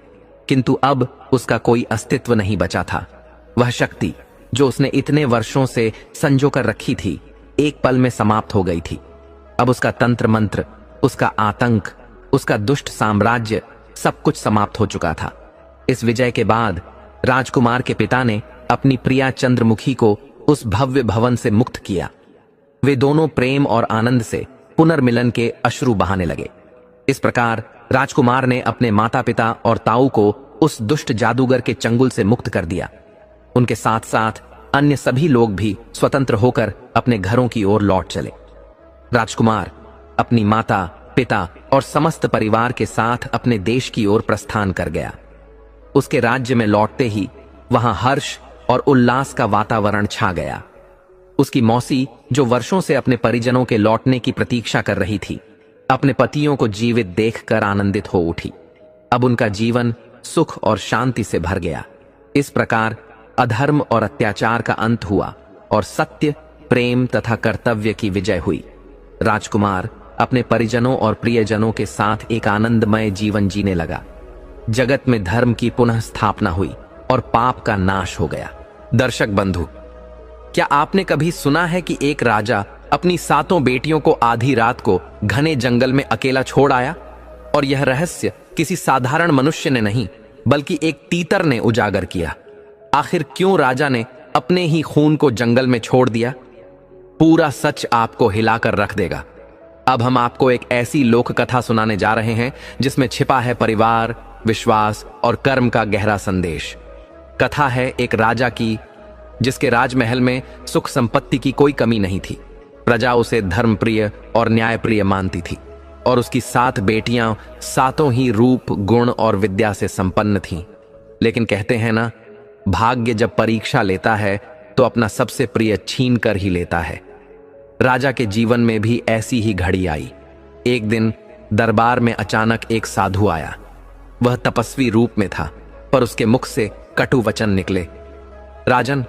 किंतु अब उसका कोई अस्तित्व नहीं बचा था। वह शक्ति जो उसने इतने वर्षों से संजो कर रखी थी, एक पल में समाप्त हो गई थी। अब उसका तंत्र मंत्र, उसका आतंक, उसका दुष्ट साम्राज्य, सब कुछ समाप्त हो चुका था। इस विजय के बाद राजकुमार के पिता ने अपनी प्रिया चंद्रमुखी को उस भव्य भवन से मुक्त किया। वे दोनों प्रेम और आनंद से पुनर्मिलन के अश्रु बहाने लगे। इस प्रकार राजकुमार ने अपने माता पिता और ताऊ को उस दुष्ट जादूगर के चंगुल से मुक्त कर दिया। उनके साथ साथ अन्य सभी लोग भी स्वतंत्र होकर अपने घरों की ओर लौट चले। राजकुमार अपनी माता, पिता और समस्त परिवार के साथ अपने देश की ओर प्रस्थान कर गया। उसके राज्य में लौटते ही वहां हर्ष और उल्लास का वातावरण छा गया। उसकी मौसी, जो वर्षों से अपने परिजनों के लौटने की प्रतीक्षा कर रही थी, अपने पतियों को जीवित देखकर आनंदित हो उठी। अब उनका जीवन सुख और शांति से भर गया। इस प्रकार अधर्म और अत्याचार का अंत हुआ और सत्य, प्रेम तथा कर्तव्य की विजय हुई। राजकुमार अपने परिजनों और प्रियजनों के साथ एक आनंदमय जीवन जीने लगा। जगत में धर्म की पुनः स्थापना हुई और पाप का नाश हो गया। दर्शक बंधु, क्या आपने कभी सुना है कि एक राजा अपनी 7 बेटियों को आधी रात को घने जंगल में अकेला छोड़ आया? और यह रहस्य किसी साधारण मनुष्य ने नहीं, बल्कि एक तीतर ने उजागर किया। आखिर क्यों राजा ने अपने ही खून को जंगल में छोड़ दिया? पूरा सच आपको हिलाकर रख देगा। अब हम आपको एक ऐसी लोक कथा सुनाने जा रहे हैं जिसमें छिपा है परिवार, विश्वास और कर्म का गहरा संदेश। कथा है एक राजा की, जिसके राजमहल में सुख संपत्ति की कोई कमी नहीं थी। प्रजा उसे धर्मप्रिय और न्यायप्रिय मानती थी और उसकी 7 बेटियां 7 ही रूप, गुण और विद्या से संपन्न थीं। लेकिन कहते हैं ना, भाग्य जब परीक्षा लेता है तो अपना सबसे प्रिय छीन कर ही लेता है। राजा के जीवन में भी ऐसी ही घड़ी आई। एक दिन दरबार में अचानक एक साधु आया। वह तपस्वी रूप में था, पर उसके मुख से कटु वचन निकले। राजन,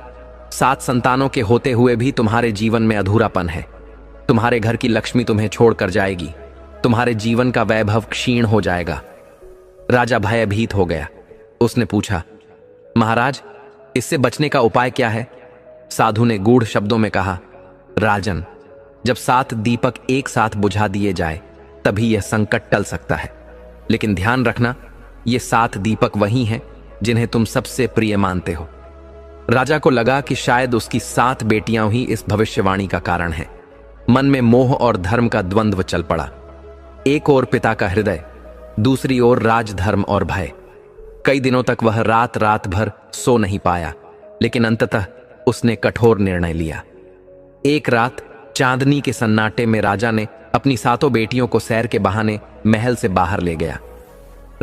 7 संतानों के होते हुए भी तुम्हारे जीवन में अधूरापन है। तुम्हारे घर की लक्ष्मी तुम्हें छोड़कर जाएगी। तुम्हारे जीवन का वैभव क्षीण हो जाएगा। राजा भयभीत हो गया। उसने पूछा, महाराज, इससे बचने का उपाय क्या है? साधु ने गूढ़ शब्दों में कहा, राजन, जब 7 दीपक एक साथ बुझा दिए जाए तभी यह संकट टल सकता है। लेकिन ध्यान रखना, ये 7 दीपक वही हैं जिन्हें तुम सबसे प्रिय मानते हो। राजा को लगा कि शायद उसकी 7 बेटियां ही इस भविष्यवाणी का कारण है। मन में मोह और धर्म का द्वंद्व चल पड़ा। एक ओर पिता का हृदय, दूसरी ओर राजधर्म और भय। कई दिनों तक वह रात रात भर सो नहीं पाया, लेकिन अंततः उसने कठोर निर्णय लिया। एक रात चांदनी के सन्नाटे में राजा ने अपनी 7 बेटियों को सैर के बहाने महल से बाहर ले गया।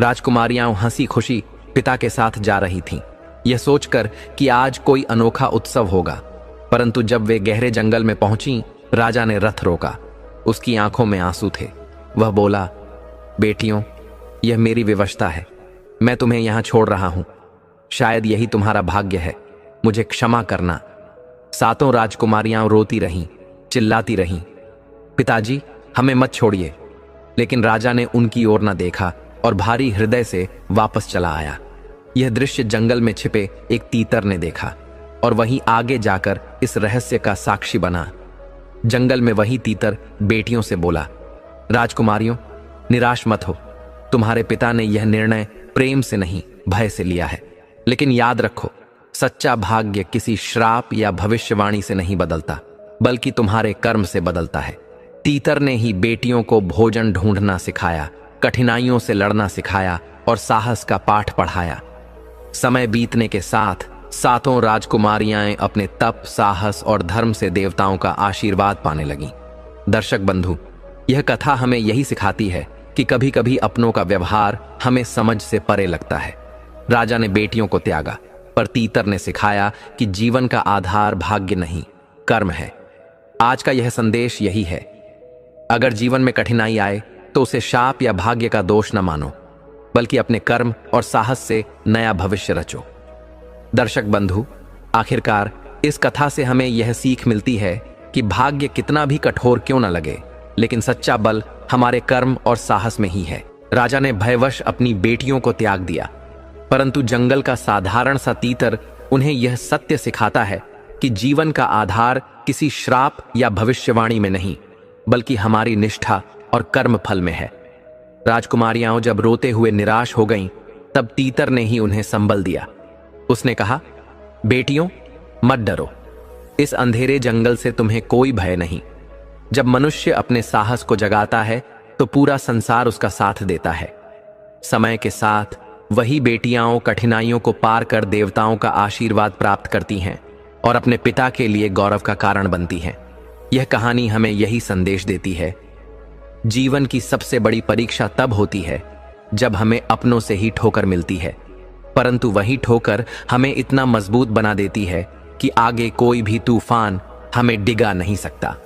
राजकुमारियां हंसी खुशी पिता के साथ जा रही थीं, यह सोचकर कि आज कोई अनोखा उत्सव होगा। परंतु जब वे गहरे जंगल में पहुंची, राजा ने रथ रोका। उसकी आंखों में आंसू थे। वह बोला, बेटियों, यह मेरी विवशता है। मैं तुम्हें यहां छोड़ रहा हूं। शायद यही तुम्हारा भाग्य है। मुझे क्षमा करना। 7 राजकुमारियां रोती रहीं, चिल्लाती रहीं, पिताजी, हमें मत छोड़िए। लेकिन राजा ने उनकी ओर न देखा और भारी हृदय से वापस चला आया। यह दृश्य जंगल में छिपे एक तीतर ने देखा और वहीं आगे जाकर इस रहस्य का साक्षी बना। जंगल में वही तीतर बेटियों से बोला, राजकुमारियों, निराश मत हो। तुम्हारे पिता ने यह निर्णय प्रेम से नहीं, भय से लिया है। लेकिन याद रखो, सच्चा भाग्य किसी श्राप या भविष्यवाणी से नहीं बदलता, बल्कि तुम्हारे कर्म से बदलता है। तीतर ने ही बेटियों को भोजन ढूंढना सिखाया, कठिनाइयों से लड़ना सिखाया और साहस का पाठ पढ़ाया। समय बीतने के साथ 7 राजकुमारियां अपने तप, साहस और धर्म से देवताओं का आशीर्वाद पाने लगीं। दर्शक बंधु, यह कथा हमें यही सिखाती है कि कभी कभी अपनों का व्यवहार हमें समझ से परे लगता है। राजा ने बेटियों को त्यागा, पर तीतर ने सिखाया कि जीवन का आधार भाग्य नहीं, कर्म है। आज का यह संदेश यही है, अगर जीवन में कठिनाई आए तो उसे शाप या भाग्य का दोष न मानो, बल्कि अपने कर्म और साहस से नया भविष्य रचो। दर्शक बंधु, आखिरकार इस कथा से हमें यह सीख मिलती है कि भाग्य कितना भी कठोर क्यों न लगे, लेकिन सच्चा बल हमारे कर्म और साहस में ही है। राजा ने भयवश अपनी बेटियों को त्याग दिया, परंतु जंगल का साधारण सा तीतर उन्हें यह सत्य सिखाता है कि जीवन का आधार किसी श्राप या भविष्यवाणी में नहीं, बल्कि हमारी निष्ठा और कर्म फल में है। राजकुमारियां जब रोते हुए निराश हो गईं, तब तीतर ने ही उन्हें संबल दिया। उसने कहा, बेटियों, मत डरो। इस अंधेरे जंगल से तुम्हें कोई भय नहीं। जब मनुष्य अपने साहस को जगाता है तो पूरा संसार उसका साथ देता है। समय के साथ वही बेटियां कठिनाइयों को पार कर देवताओं का आशीर्वाद प्राप्त करती हैं और अपने पिता के लिए गौरव का कारण बनती हैं। यह कहानी हमें यही संदेश देती है, जीवन की सबसे बड़ी परीक्षा तब होती है जब हमें अपनों से ही ठोकर मिलती है, परंतु वही ठोकर हमें इतना मजबूत बना देती है कि आगे कोई भी तूफान हमें डिगा नहीं सकता।